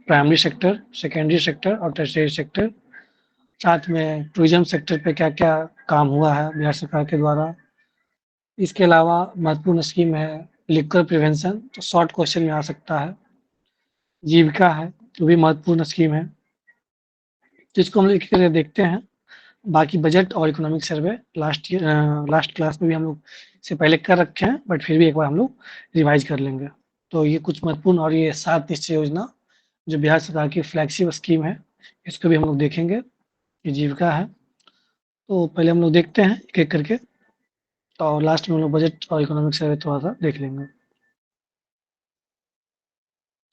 Primary sector, secondary sector और tertiary sector. साथ में टूरिज्म सेक्टर पे क्या-क्या काम हुआ है बिहार सरकार के द्वारा। इसके अलावा महत्वपूर्ण स्कीम है लिक्वर प्रिवेंशन, तो शॉर्ट क्वेश्चन में आ सकता है। जीविका है, जो भी महत्वपूर्ण स्कीम है, जिसको हम लोग एक तरह देखते हैं। बाकी बजट और इकोनॉमिक सर्वे लास्ट क्लास में भी हम लोग इससे पहले कर रखे हैं, बट फिर भी एक बार हम लोग रिवाइज कर लेंगे। तो ये कुछ महत्वपूर्ण और ये 7 निश्चय योजना जो बिहार सरकार की फ्लैगशिप स्कीम है, इसको भी हम लोग देखेंगे। ये जीविका है, तो पहले हम लोग देखते हैं एक-एक करके, और लास्ट में हम लोग बजट और इकोनॉमिक सर्वे थोड़ा-सा देख लेंगे।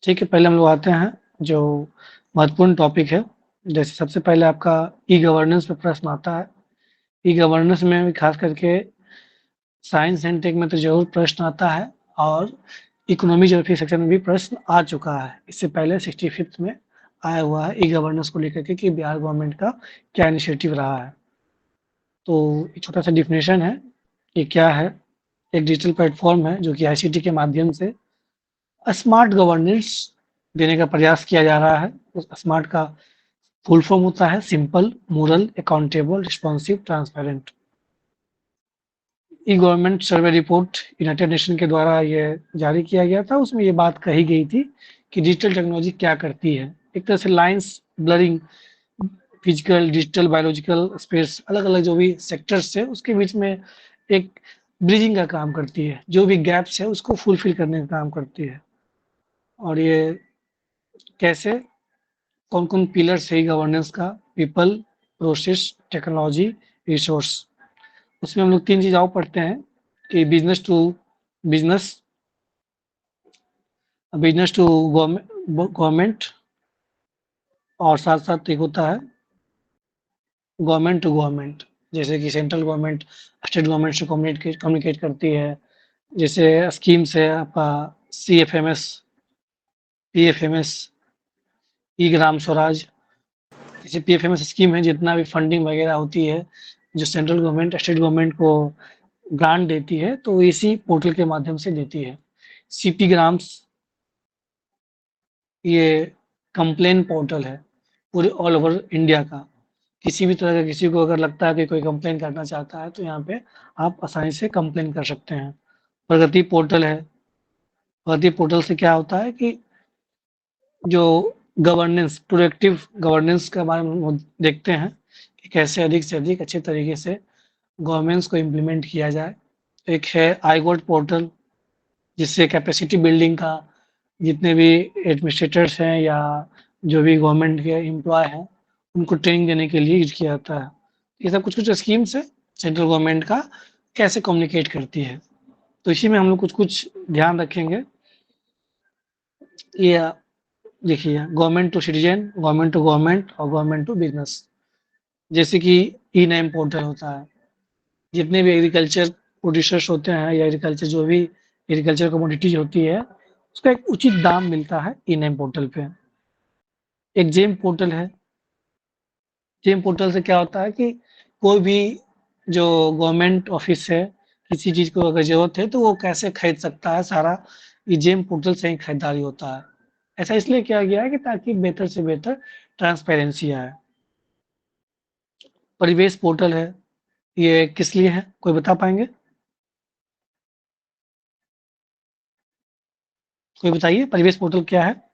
ठीक है, पहले हम लोग आते हैं जो महत्वपूर्ण टॉपिक है। जैसे सबसे पहले आपका ई-गवर्नेंस पे प्रश्न आता है। ई-गवर्नेंस में भी खास करके साइंस एंड टेक में तो ज़रूर प्रश्न आता है, और इकोनॉमी ज्योग्राफी सेक्शन में भी प्रश्न आ चुका है। इससे पहले 65th में आया हुआ है ई-गवर्नेंस को लेकर के कि बिहार गवर्नमेंट का क्या इनिशिएटिव रहा है। तो एक छोटा-सा डेफिनेशन है, ये क्या है? एक डिजिटल प्लेटफ़ॉर्म है जो कि आईसीटी के माध्यम से स्मार्ट गवर्नेंस देने का प्रयास किया जा रहा है। उस स्मार्ट का फुल फॉर्म होता है simple, moral, accountable, responsive, transparent. E government survey report United Nation के द्वारा ये जारी किया गया था। उसमें ये बात कही गई थी कि डिजिटल टेक्नोलॉजी क्या करती है। एक तरह से lines blurring, physical, digital, biological space, अलग-अलग जो भी सेक्टर्स है उसके बीच में एक ब्रिजिंग का काम करती है। जो भी गैप्स है उसको फुलफिल करने का काम करती है। और ये कैसे, कौन-कौन पिलर्स है गवर्नेंस का? People, process, technology, resource. उसमें हम लोग 3 चीज़ और पढ़ते हैं कि business to business, business to government, और साथ-साथ एक होता है गवर्नमेंट टू गवर्नमेंट। जैसे कि सेंट्रल गवर्नमेंट स्टेट गवर्नमेंट से कम्युनिकेट करती है। जैसे स्कीम्स है आपका CFMS, PFMS, e Gram Swaraj. जैसे पीएफएमएस स्कीम है, जितना भी फंडिंग वगैरह होती है, जो सेंट्रल गवर्नमेंट स्टेट गवर्नमेंट को ग्रांट देती है, तो इसी पोर्टल के माध्यम से देती है। सीपी ग्राम्स, ये कंप्लेन पोर्टल है पूरे ऑल ओवर इंडिया का। किसी भी तरह का किसी को अगर लगता है कि कोई कंप्लेन करना चाहता है, तो यहाँ पे आप आसानी से कंप्लेन कर सकते हैं। प्रगति पोर्टल है। प्रगति पोर्टल से क्या होता है कि जो गवर्नेंस, प्रोएक्टिव गवर्नेंस के बारे में हम देखते हैं कि कैसे अधिक से अधिक अच्छे तरीके से गवर्नेंस को इम्प्लीमेंट किया जाए। एक है आई-गोट पोर्टल, जिससे कैपेसिटी बिल्डिंग का जितने भी एडमिनिस्ट्रेटर्स हैं या जो भी गवर्नमेंट के एम्प्लॉय हैं, उनको ट्रेनिंग देने के लिए यूज़ किया जाता है। ये सब कुछ-कुछ स्कीम्स है सेंट्रल गवर्नमेंट का कैसे कम्युनिकेट करती है। तो इसी में हम लोग कुछ-कुछ ध्यान रखेंगे। ये देखिए, government to citizen, government to government और गवर्नमेंट टू बिज़नेस। जैसे कि ई-नैम पोर्टल होता है। जितने भी एग्रीकल्चर प्रोड्यूसर्स होते हैं या एग्रीकल्चर जो भी एग्रीकल्चर कमोडिटीज़ होती है, उसका एक उचित दाम मिलता है ई-नैम पोर्टल पे। एक जेम पोर्टल है। जेम पोर्टल से क्या होता है कि कोई भी जो गवर्नमेंट ऑफिस है, किसी चीज़ को अगर ज़रूरत है, तो वो कैसे खरीद सकता है, सारा ये जेम पोर्टल से ही खरीदारी होता है। ऐसा इसलिए किया गया है कि ताकि बेहतर से बेहतर ट्रांसपेरेंसी आए। परिवेश पोर्टल है, ये किस लिए है, कोई बता पाएँगे? कोई बताइए परिवेश पोर्टल क्या है?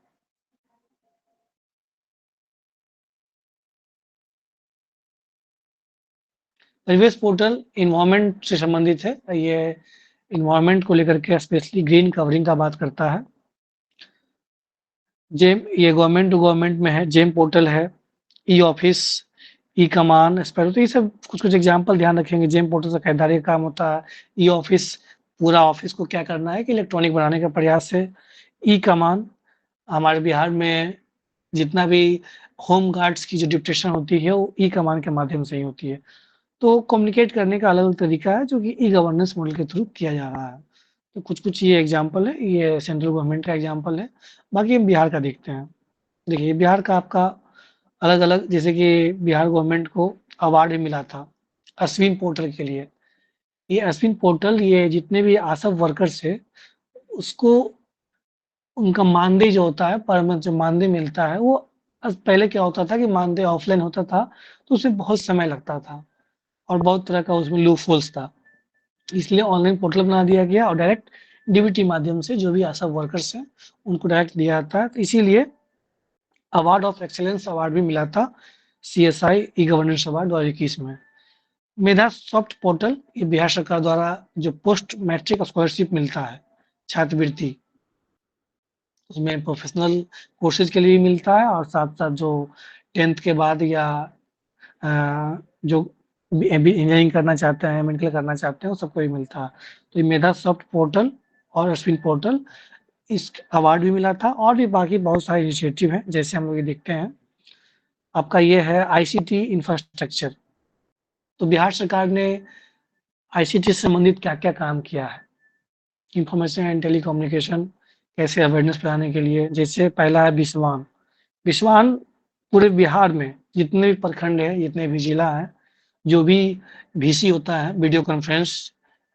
परिवेश पोर्टल एनवायरनमेंट से संबंधित है। ये एनवायरनमेंट को लेकर के स्पेशली ग्रीन कवरिंग का बात करता है। जेम, ये गवर्नमेंट टू गवर्नमेंट में है। जेम पोर्टल है, ई ऑफिस, ई कमान, स्पैरो, तो ये सब कुछ-कुछ एग्जांपल ध्यान रखेंगे। जेम पोर्टल से खरीदारी का काम होता है। ई ऑफिस, पूरा ऑफिस को क्या करना है कि इलेक्ट्रॉनिक बनाने का प्रयास है। ई कमान, हमारे बिहार में जितना भी होम गार्ड्स की जो ड्यूटेशन होती है, वो ई कमान के माध्यम से ही होती है। तो कम्युनिकेट करने का अलग-अलग तरीका है, जो कि ई गवर्नेंस मॉडल के थ्रू किया जा रहा है। तो कुछ-कुछ ये एग्जांपल है, ये सेंट्रल गवर्नमेंट का एग्जांपल है। बाकी हम बिहार का देखते हैं। देखिए, बिहार का आपका अलग-अलग, जैसे कि बिहार गवर्नमेंट को अवार्ड भी मिला था अश्विन पोर्टल के लिए। ये अश्विन पोर्टल, ये जितने भी आशा वर्कर्स है, उसको उनका मानदेय जो होता है, पर मंथ जो मानदेय मिलता है, वो पहले क्या होता था कि मानदेय ऑफलाइन होता था, तो उसमें बहुत समय लगता था और बहुत तरह का उसमें लूप होल्स था। इसलिए ऑनलाइन पोर्टल बना दिया गया और डायरेक्ट डीबीटी माध्यम से जो भी आशा वर्कर्स हैं, उनको डायरेक्ट दिया जाता है। तो इसीलिए अवार्ड ऑफ एक्सीलेंस अवार्ड भी मिला था सीएसआई ई गवर्नेंस अवार्ड 2021 में। मेधा सॉफ्ट पोर्टल, ये बिहार सरकार द्वारा जो पोस्ट मैट्रिक स्कॉलरशिप मिलता है, छात्रवृत्ति, उसमें प्रोफेशनल कोर्सेज के लिए मिलता है और साथ-साथ जो 10th के बाद या जो इंजीनियरिंग करना चाहते हैं, मेडिकल करना चाहते हैं, वो सबको ही मिलता है। तो ये मेधा सॉफ्ट पोर्टल और अश्विन पोर्टल, इस अवार्ड भी मिला था और भी बाकी बहुत सारे इनिशिएटिव हैं, जैसे हम लोग ये देखते हैं। आपका ये है आईसीटी इंफ्रास्ट्रक्चर। तो बिहार सरकार ने आईसीटी से संबंधित क्या-क्या काम किया है? इन्फॉर्मेशन एंड टेलीकम्युनिकेशन कैसे अवेयरनेस फैलाने के लिए, जैसे पहला है विश्वान। विश्वान पूरे बिहार में जितने भी प्रखंड है, जितने भी जिला है, जो भी वीसी होता है, वीडियो कॉन्फ्रेंस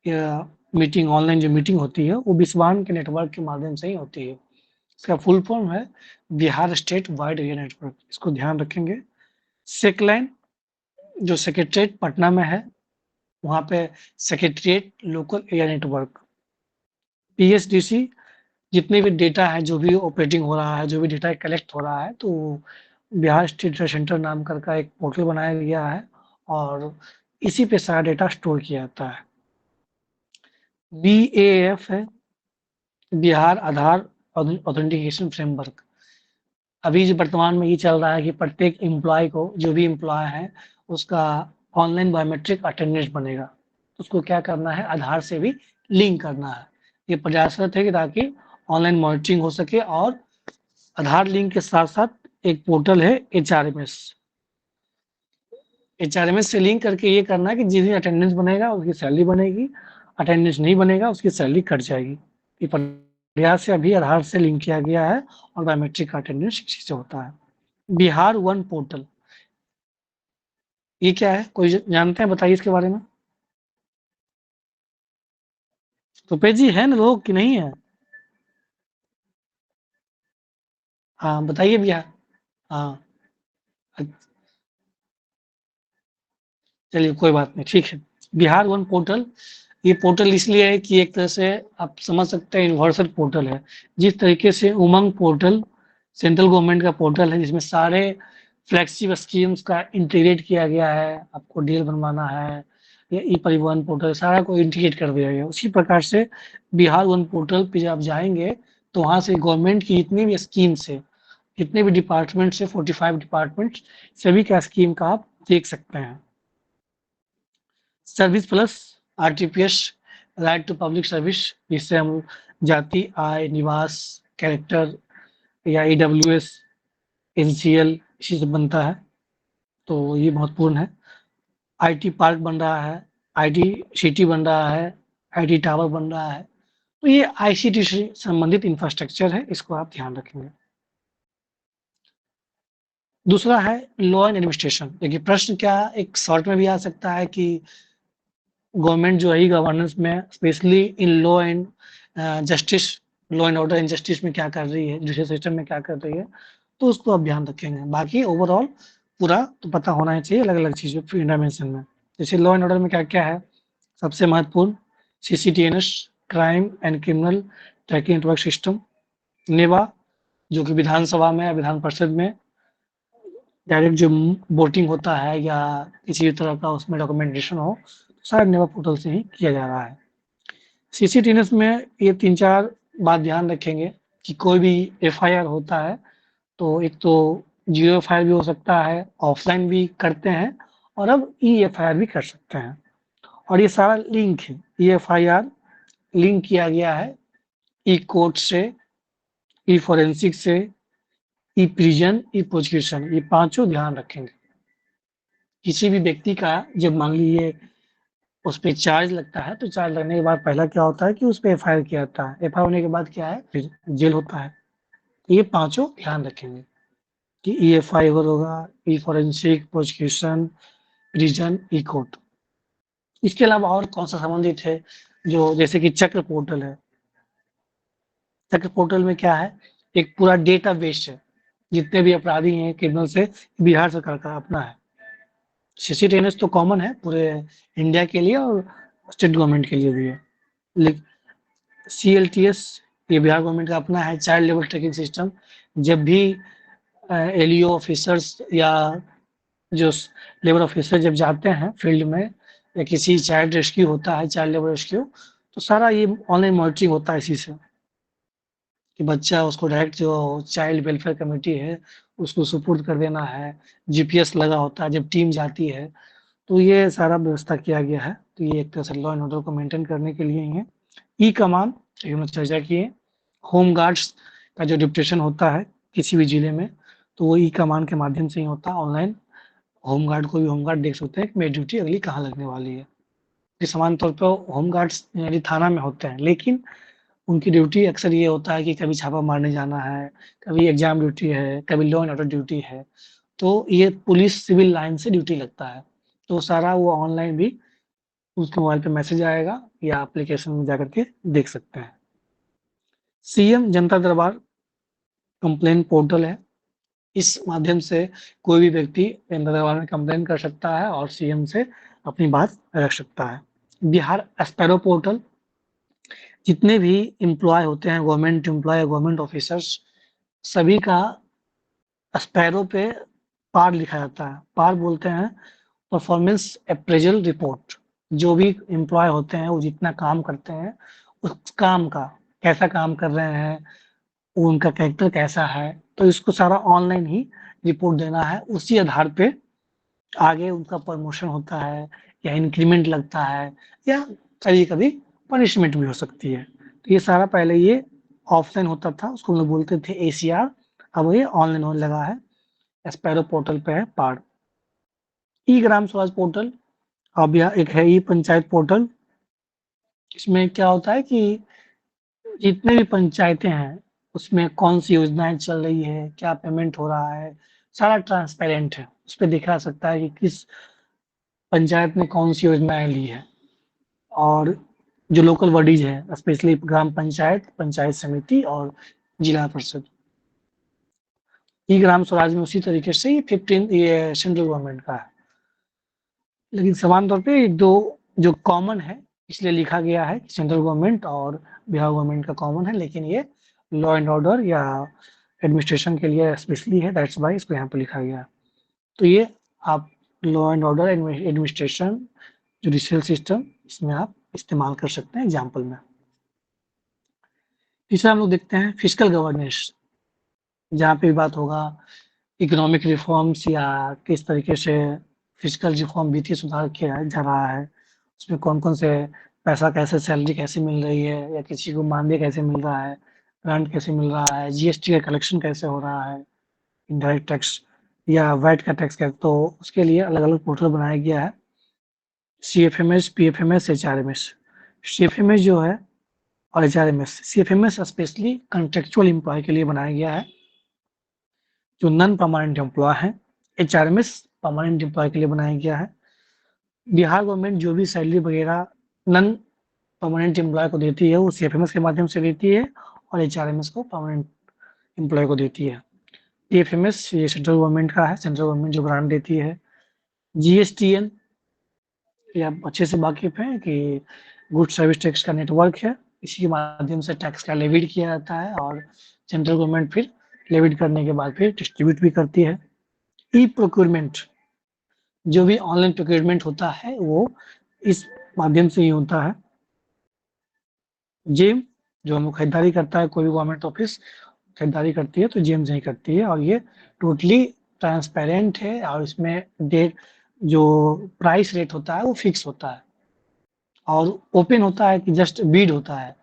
या मीटिंग, ऑनलाइन जो मीटिंग होती है, वो विश्वान के नेटवर्क के माध्यम से ही होती है। इसका फुल फॉर्म है Bihar state wide area network, इसको ध्यान रखेंगे। सेकलाइन जो सेक्रेटरीट पटना में है, वहाँ पे सेक्रेटरीट लोकल एरिया नेटवर्क। पीएसडीसी जितने भी डेटा है, जो भी ऑपरेटिंग हो रहा है, जो भी डेटा कलेक्ट हो रहा है, तो बिहार स्टेट डेटा सेंटर नाम कर का एक पोर्टल बनाया गया है और इसी पे सारा डेटा स्टोर किया जाता है। बीएएफ है बिहार आधार ऑथेंटिकेशन फ्रेमवर्क। अभी जो वर्तमान में ये चल रहा है कि प्रत्येक एम्प्लॉय को, जो भी एम्प्लॉय है, उसका ऑनलाइन बायोमेट्रिक अटेंडेंस बनेगा। उसको क्या करना है, आधार से भी लिंक करना है। ये प्रयासरत है कि ताकि ऑनलाइन मॉनिटरिंग हो सके और आधार लिंक के साथ-साथ एक पोर्टल है एचआरएमएस। एचआरएमएस से लिंक करके ये करना है कि जिस दिन अटेंडेंस बनेगा उसकी सैलरी बनेगी, अटेंडेंस नहीं बनेगा उसकी सैलरी कट जाएगी। ये प्रयास से अभी आधार से लिंक किया गया है और बायोमेट्रिक का अटेंडेंस इसी से होता है। बिहार वन पोर्टल, ये क्या है? कोई जानते हैं? बताइए इसके बारे में। तो पेज ही है ना लोग कि नहीं है? हाँ, बताइए भैया। हाँ, चलिए कोई बात नहीं, ठीक है। बिहार वन पोर्टल, ये पोर्टल इसलिए है कि एक तरह से आप समझ सकते हैं यूनिवर्सल पोर्टल है। जिस तरीके से उमंग पोर्टल सेंट्रल गवर्नमेंट का पोर्टल है, जिसमें सारे फ्लैगशिप स्कीम्स का इंटीग्रेट किया गया है, आपको डीएल बनवाना है या ई परिवहन पोर्टल, सारा को इंटीग्रेट कर दिया गया है। उसी प्रकार से बिहार वन पोर्टल पे जब आप जाएँगे, तो वहाँ से गवर्नमेंट की जितनी भी स्कीम्स है, जितने भी डिपार्टमेंट्स है, 45 डिपार्टमेंट्स, सभी का स्कीम का आप देख सकते हैं। Service plus RTPS, right to public service, जिससे हम जाति, आय, निवास, कैरेक्टर या ईडब्ल्यूएस, एनसीएल इसी से बनता है, तो ये महत्वपूर्ण है। आईटी पार्क बन रहा है, आईटी सिटी बन रहा है, आईटी टावर बन रहा है, तो ये आईसीटी से संबंधित इंफ्रास्ट्रक्चर है, इसको आप ध्यान रखेंगे। दूसरा है लॉ एंड एडमिनिस्ट्रेशन। देखिए प्रश्न क्या एक शॉर्ट में भी आ सकता है कि गवर्नमेंट जो है ई गवर्नेंस में specially in law and justice, law and order and justice में क्या कर रही है, जुडिशियल सिस्टम में क्या कर रही है, तो उसको आप ध्यान रखेंगे। बाकी ओवरऑल पूरा तो पता होना ही चाहिए अलग-अलग चीज़ों डायमेंशन में। जैसे लॉ एंड ऑर्डर में क्या-क्या है, सबसे महत्वपूर्ण CCTNS, crime and criminal tracking network system, NeVA जो कि विधानसभा में या विधान परिषद में डायरेक्ट जो वोटिंग होता है या किसी भी तरह का उसमें डॉक्यूमेंटेशन हो, शायद नेवा पोर्टल से ही किया जा रहा है। सीसीटीएनएस में ये 3-4 बात ध्यान रखेंगे कि कोई भी एफआईआर होता है, तो एक तो ज़ीरो एफआईआर भी हो सकता है, ऑफलाइन भी करते हैं और अब ई-एफआईआर भी कर सकते हैं। और ये सारा लिंक है, ई-एफआईआर लिंक किया गया है ई-कोर्ट से, ई-फोरेंसिक से, ई-प्रिज़न, ई-प्रोसिक्यूशन, ये पाँचों ध्यान रखेंगे। किसी भी व्यक्ति का जब मान लीजिए उस पे चार्ज लगता है, तो चार्ज लगने के बाद पहला क्या होता है कि उस पे एफआईआर किया जाता है। एफआईआर होने के बाद क्या है, फिर जेल होता है। ये पाँचों ध्यान रखेंगे कि ई-एफआईआर होगा, ई-फोरेंसिक, प्रोसिक्यूशन, प्रिज़न, ई-कोर्ट। इसके अलावा और कौन-सा संबंधित है, जो जैसे कि चक्र पोर्टल है। चक्र पोर्टल में क्या है, एक पूरा डेटा बेस है, जितने भी अपराधी हैं क्रिमिनल से बिहार सरकार का अपना है। सीसीटीएनएस तो कॉमन है पूरे इंडिया के लिए और स्टेट गवर्नमेंट के लिए भी है। सीएलटीएस ये बिहार गवर्नमेंट का अपना है, चाइल्ड लेबर ट्रैकिंग सिस्टम। जब भी एलईओ ऑफिसर्स या जो लेबर ऑफिसर जब जाते हैं फील्ड में या किसी चाइल्ड रेस्क्यू होता है, चाइल्ड लेबर रेस्क्यू, तो सारा ये ऑनलाइन मॉनिटरिंग होता है इसी से, कि बच्चा उसको डायरेक्ट जो चाइल्ड वेलफेयर कमेटी है उसको सुपुर्द कर देना है। जीपीएस लगा होता है जब टीम जाती है, तो ये सारा व्यवस्था किया गया है। तो ये एक तरह से लॉ एंड ऑर्डर को मेंटेन करने के लिए ही है। ई कमान हमने चर्चा की है। होम गार्ड्स का जो डिप्यूटेशन होता है किसी भी जिले में, तो वो ई कमान के माध्यम से ही होता है। ऑनलाइन होम गार्ड को भी होम गार्ड देख सकते हैं कि मेरी ड्यूटी अगली कहाँ लगने वाली है। कि समान तौर पर होम गार्ड्स यानी थाना में होते हैं, लेकिन उनकी ड्यूटी अक्सर ये होता है कि कभी छापा मारने जाना है, कभी एग्जाम ड्यूटी है, कभी लॉ एंड ऑर्डर ड्यूटी है। तो ये पुलिस सिविल लाइन से ड्यूटी लगता है। तो सारा वो ऑनलाइन भी उसके मोबाइल पे मैसेज आएगा या एप्लीकेशन में जाकर के देख सकते हैं। सीएम जनता दरबार कंप्लेन पोर्टल है। इस माध्यम से कोई भी व्यक्ति जनता दरबार में कंप्लेन कर सकता है और सीएम से अपनी बात रख सकता है। बिहार स्पैरो पोर्टल, जितने भी एम्प्लॉय होते हैं, गवर्नमेंट एम्प्लॉय, गवर्नमेंट ऑफिसर्स, सभी का स्पैरो पे पार लिखा जाता है। पार बोलते हैं परफॉर्मेंस अप्रेजल रिपोर्ट। जो भी एम्प्लॉय होते हैं वो जितना काम करते हैं उस काम का कैसा काम कर रहे हैं, उनका कैरेक्टर कैसा है, तो इसको सारा ऑनलाइन ही रिपोर्ट देना है। उसी आधार पे आगे उनका प्रमोशन होता है या इंक्रीमेंट लगता है या कभी-कभी पनिशमेंट भी हो सकती है। तो ये सारा पहले ये ऑफलाइन होता था, उसको हम लोग बोलते थे एसीआर, अब ये ऑनलाइन होने लगा है। स्पैरो पोर्टल पे है पार। ई ग्राम स्वराज पोर्टल, अब यह एक है ई पंचायत पोर्टल। इसमें क्या होता है कि जितने भी पंचायतें हैं, उसमें कौन-सी योजनाएँ चल रही है, क्या पेमेंट हो रहा है, सारा ट्रांसपेरेंट है। उसपे दिखा सकता है कि किस पंचायत ने कौन-सी योजनाएँ ली है। और जो लोकल बॉडीज़ है, स्पेशली ग्राम पंचायत, पंचायत समिति और जिला परिषद। ई ग्राम स्वराज में उसी तरीके से ये 15 ये सेंट्रल गवर्नमेंट का है। लेकिन समान तौर पे 2 जो कॉमन है, इसलिए लिखा गया है सेंट्रल गवर्नमेंट और बिहार गवर्नमेंट का कॉमन है, लेकिन ये लॉ एंड ऑर्डर या एडमिनिस्ट्रेशन के लिए स्पेशली है, दैट्स व्हाई इसको यहाँ पे लिखा गया है। तो ये आप law and order administration judicial system इसमें आप इस्तेमाल कर सकते हैं एग्जाम्पल में। तीसरा हम लोग देखते हैं फिस्कल गवर्नेंस, जहाँ पे भी बात होगा इकोनॉमिक रिफॉर्म्स या किस तरीके से फिस्कल रिफॉर्म वित्तीय सुधार किया जा रहा है। उसमें कौन-कौन से पैसा कैसे सैलरी कैसे मिल रही है या किसी को मानदेय कैसे मिल रहा है, ग्रांट कैसे मिल रहा है, जीएसटी का कलेक्शन कैसे हो रहा है, इनडायरेक्ट टैक्स या वैट का टैक्स क्या, तो उसके लिए अलग-अलग पोर्टल बनाया गया है। CFMS, PFMS, HRMS. सीएफएमएस जो है और HRMS, CFMS specially contractual employee के लिए बनाया गया है, जो नॉन परमानेंट एम्प्लॉय हैं। एचआरएमएस परमानेंट एम्प्लॉय के लिए बनाया गया है। बिहार गवर्नमेंट जो भी सैलरी वगैरह नॉन परमानेंट एम्प्लॉय को देती है, वो सीएफएमएस के माध्यम से देती है और एचआरएमएस को परमानेंट एम्प्लॉय को देती है। पीएफएमएस ये सेंट्रल गवर्नमेंट का है, सेंट्रल गवर्नमेंट जो ग्रांट देती है। जीएसटीएन ये आप अच्छे से वाकिफ़ हैं कि गुड्स सर्विस टैक्स का नेटवर्क है। इसी के माध्यम से टैक्स का लेविड किया जाता है और सेंट्रल गवर्नमेंट फिर लेविड करने के बाद फिर डिस्ट्रीब्यूट भी करती है। ई प्रोक्योरमेंट, जो भी ऑनलाइन प्रोक्योरमेंट होता है वो इस माध्यम से ही होता है। जेम, जो हम खरीदारी करता है कोई भी गवर्नमेंट ऑफिस खरीदारी करती है तो जेम से ही करती है और ये टोटली ट्रांसपेरेंट है और इसमें डेट जो प्राइस रेट होता है वो फिक्स होता है और ओपन होता है कि जस्ट बिड होता है।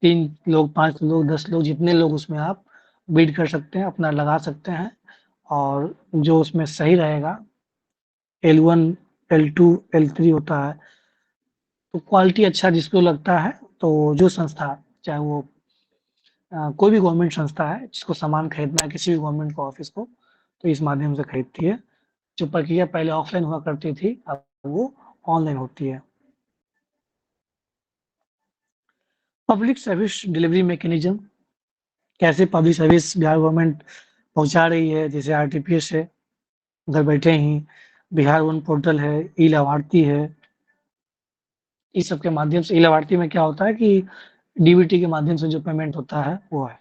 3 लोग, 5 लोग, 10 लोग, जितने लोग उसमें आप बिड कर सकते हैं, अपना लगा सकते हैं और जो उसमें सही रहेगा L1, L2, L3 होता है, तो क्वालिटी अच्छा जिसको लगता है, तो जो संस्था चाहे वो कोई भी गवर्नमेंट संस्था है जिसको सामान खरीदना है किसी भी गवर्नमेंट को ऑफिस को, तो इस माध्यम से खरीदती है। जो प्रक्रिया पहले ऑफलाइन हुआ करती थी, अब वो ऑनलाइन होती है। पब्लिक सर्विस डिलीवरी मैकेनिज्म, कैसे पब्लिक सर्विस बिहार गवर्नमेंट पहुँचा रही है, जैसे आरटीपीएस है, घर बैठे ही बिहार वन पोर्टल है, ई लाभार्थी है। इस सब के माध्यम से ई लाभार्थी में क्या होता है कि डीबीटी के माध्यम से जो पेमेंट होता है वो है,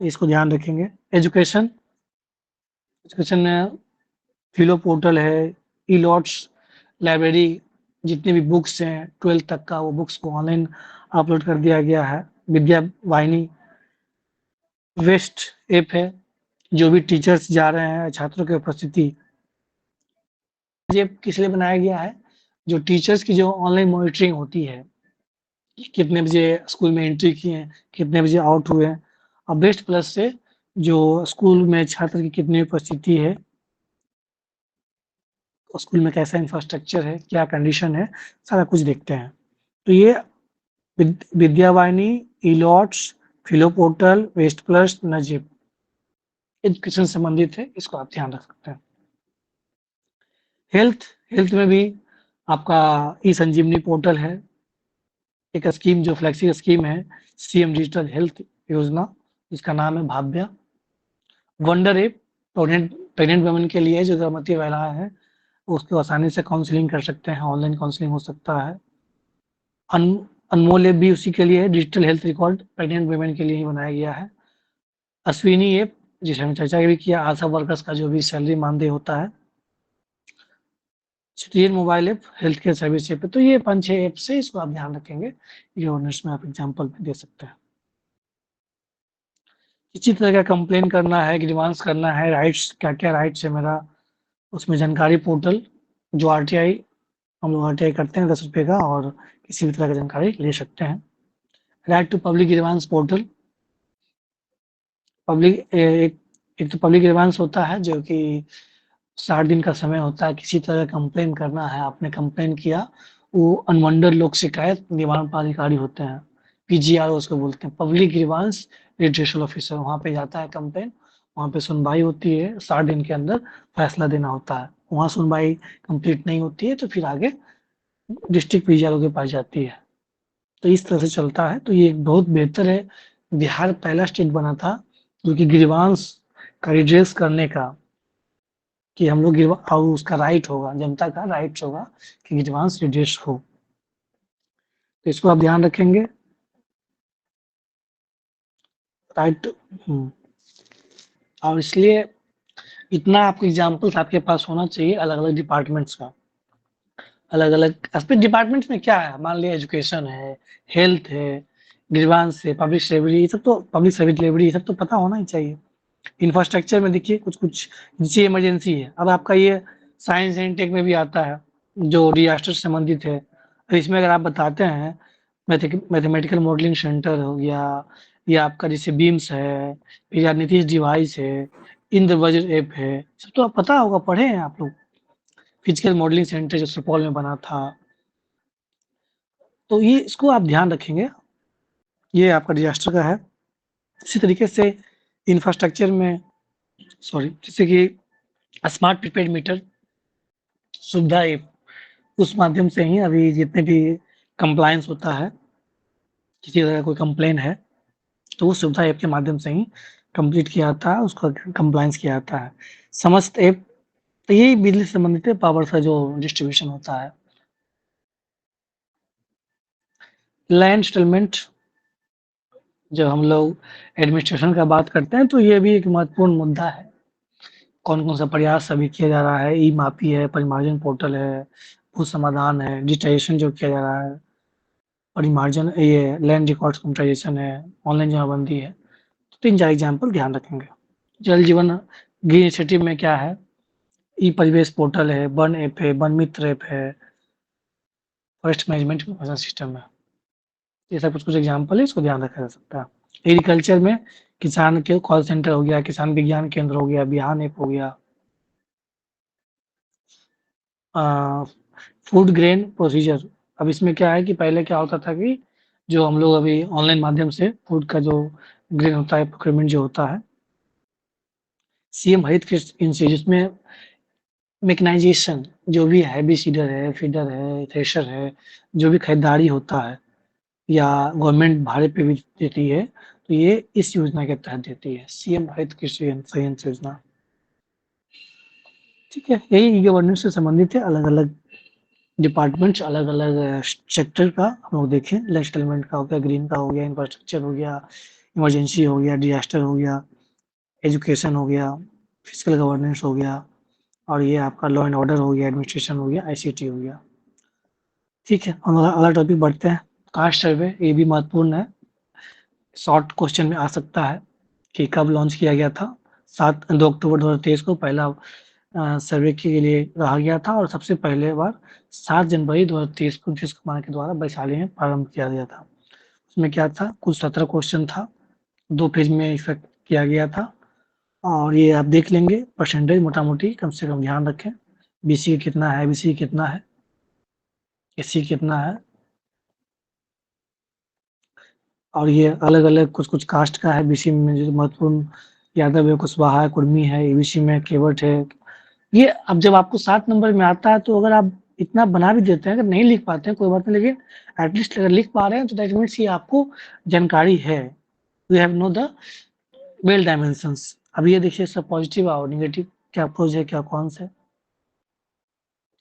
इसको ध्यान रखेंगे। एजुकेशन में फिलो पोर्टल है, ई लॉट्स लाइब्रेरी, जितने भी बुक्स हैं 12th तक का वो बुक्स को ऑनलाइन अपलोड कर दिया गया है। विद्या वाहिनी वेस्ट ऐप है, जो भी टीचर्स जा रहे हैं छात्रों की उपस्थिति, ये किस लिए बनाया गया है, जो टीचर्स की जो ऑनलाइन मॉनिटरिंग होती है, कितने बजे स्कूल में एंट्री किए हैं, कितने बजे आउट हुए हैं, और बेस्ट प्लस से जो स्कूल में छात्र की कितनी उपस्थिति है, स्कूल में कैसा इंफ्रास्ट्रक्चर है, क्या कंडीशन है, सारा कुछ देखते हैं। तो ये Vidyavahini, e lots, filo portal, west plus, Najeeb education संबंधित है, इसको आप ध्यान रख सकते हैं। हेल्थ में भी आपका ई संजीवनी पोर्टल है, एक स्कीम जो फ्लेक्सी स्कीम है, सीएम डिजिटल हेल्थ योजना, इसका नाम है Bhavya. Wonder app pregnant women के लिए जो गर्भवती महिलाएं हैं उसको आसानी से काउंसलिंग कर सकते हैं, ऑनलाइन काउंसलिंग हो सकता है। अनमोल ऐप भी उसी के लिए है, digital health record pregnant women के लिए ही बनाया गया है। अश्विनी ऐप, जिसे हमने चर्चा भी किया, आशा वर्कर्स का जो भी सैलरी मानदेय होता है। Citizen mobile app, health care service app, तो ये 5-6 ऐप से इसको आप ध्यान रखेंगे, ये ऑनर्स में आप एग्जाम्पल में दे सकते हैं। किसी तरह का कंप्लेन करना है, ग्रीवांस करना है, राइट्स क्या-क्या राइट्स है मेरा, उसमें जानकारी पोर्टल, जो आरटीआई हम लोग आरटीआई करते हैं 10 रुपये का, और किसी भी तरह की जानकारी ले सकते हैं। Right to public grievance portal, public एक तो पब्लिक ग्रीवांस होता है जो कि 60 दिन का समय होता है, किसी तरह कंप्लेन करना है, आपने कंप्लेन किया, वो अनुमंडल लोक शिकायत निवारण पदाधिकारी होते हैं, पीजीआरओ उसको बोलते हैं, पब्लिक ग्रीवांस रिड्रेसल ऑफिसर, वहाँ पे जाता है कंप्लेन, वहाँ पे सुनवाई होती है, 60 दिन के अंदर फैसला देना होता है। वहाँ सुनवाई कंप्लीट नहीं होती है तो फिर आगे डिस्ट्रिक्ट पीजीआरओ के पास जाती है। तो इस तरह से चलता है, तो ये बहुत बेहतर है। बिहार पहला स्टेट बना था जो कि ग्रीवांस का रिड्रेस करने का, कि हम लोग और उसका राइट होगा, जनता का राइट्स होगा कि ग्रीवांस रिड्रेस हो, तो इसको आप ध्यान रखेंगे। राइट और इसलिए इतना आपके एग्जाम्पल्स आपके पास होना चाहिए अलग अलग डिपार्टमेंट्स का। अलग अलग एस्पेक्ट डिपार्टमेंट्स में क्या है, मान लिया एजुकेशन है, हेल्थ है, ग्रीवांस है, पब्लिक सर्विस, ये सब तो पब्लिक सर्विस डिलीवरी, ये सब तो पता होना ही चाहिए। इंफ्रास्ट्रक्चर में देखिए कुछ कुछ जिससे इमरजेंसी है, अब आपका ये साइंस एंड टेक में भी आता है जो डिजास्टर से संबंधित है। इसमें अगर आप बताते हैं मैथमेटिकल मॉडलिंग सेंटर हो गया, या आपका जैसे बीम्स है, फिर या नीतीश डिवाइस है, इंद्र वज्र ऐप है, सब तो आप पता होगा, पढ़े हैं आप लोग। फिजिकल मॉडलिंग सेंटर जो सुपौल में बना था, तो ये इसको आप ध्यान रखेंगे, ये आपका डिजास्टर का है। इसी तरीके से इंफ्रास्ट्रक्चर में जैसे कि स्मार्ट प्रीपेड मीटर सुविधा ऐप, उस माध्यम से ही अभी जितने भी कंप्लायंस होता है, किसी तरह का कोई कंप्लेन है, तो वो सुविधा ऐप के माध्यम से ही कंप्लीट किया जाता है, उसका कंप्लायंस किया जाता है। समस्त ऐप, तो यही बिजली से संबंधित है, पावर का जो डिस्ट्रीब्यूशन होता है। लैंड सेटलमेंट, जब हम लोग एडमिनिस्ट्रेशन का बात करते हैं तो ये भी एक महत्वपूर्ण मुद्दा है। कौन-कौन सा प्रयास अभी किया जा रहा है, ई-मापी है, परिमार्जन पोर्टल है, भू समाधान है, डिजिटाइजेशन जो किया जा रहा है, परिमार्जन, ये लैंड रिकॉर्ड्स कंप्यूटराइजेशन है, ऑनलाइन जमाबंदी है। तो 3-4 एग्जाम्पल ध्यान रखेंगे। जल जीवन ग्रीन इनिशिएटिव में क्या है, ई परिवेश पोर्टल है, वन ऐप है, वन मित्र ऐप है, फॉरेस्ट मैनेजमेंट इन्फॉर्मेशन सिस्टम है। ये सब कुछ-कुछ एग्जाम्पल है, इसको ध्यान रखा जा सकता है। एग्रीकल्चर में किसान के कॉल सेंटर हो गया, किसान विज्ञान केंद्र हो गया, बिहान ऐप हो गया। फूड ग्रेन प्रोसीजर, अब इसमें क्या है कि पहले क्या होता था कि जो हम लोग अभी ऑनलाइन माध्यम से फूड का जो ग्रेन होता है, प्रोक्योरमेंट जो होता है, सीएम हरित कृषि इनसे, जिसमें मैकेनाइजेशन, जो भी हैवी सीडर है, फीडर है, थ्रेशर है, जो भी खरीदारी होता है या गवर्नमेंट भाड़े पे भी देती है, तो ये इस योजना के तहत देती है, सीएम हरित कृषि संयंत्र योजना। ठीक है, यही गवर्नेंस से संबंधित है। अलग-अलग डिपार्टमेंट्स, अलग-अलग सेक्टर का हम लोग देखें, लैंड सेटलमेंट का हो गया, ग्रीन का हो गया, इंफ्रास्ट्रक्चर हो गया, इमरजेंसी हो गया, डिजास्टर हो गया, एजुकेशन हो गया, फिजिकल गवर्नेंस हो गया, और ये आपका लॉ एंड ऑर्डर हो गया, एडमिनिस्ट्रेशन हो गया, आईसीटी हो गया। ठीक है, हम अगला टॉपिक बढ़ते हैं। कास्ट सर्वे, ये भी महत्वपूर्ण है, शॉर्ट क्वेश्चन में आ सकता है कि कब लॉन्च किया गया था। 2 अक्टूबर 2023 को पहला सर्वे के लिए रहा गया था, और सबसे पहले बार 7 जनवरी 2023 को नीतीश कुमार के द्वारा वैशाली में प्रारंभ किया गया था। उसमें क्या था, कुल 17 क्वेश्चन था, 2 फेज में इफेक्ट किया गया था, और ये आप देख लेंगे परसेंटेज मोटा-मोटी कम से कम ध्यान रखें। बीसी कितना है, एबीसी कितना है, एससी कितना है, और ये अलग-अलग कुछ-कुछ कास्ट का है। बीसी में जो महत्वपूर्ण यादव है, कुशवाहा है, कुर्मी है, एबीसी में केवट है। ये अब जब आपको 7 नंबर में आता है, तो अगर आप इतना बना भी देते हैं, अगर नहीं लिख पाते हैं कोई बात नहीं, लेकिन एटलीस्ट अगर लिख पा रहे हैं तो दैट मीन्स ये आपको जानकारी है। You have know the well dimensions. अब ये देखिए सब पॉजिटिव और नेगेटिव क्या अप्रोच है, क्या कॉन्स है,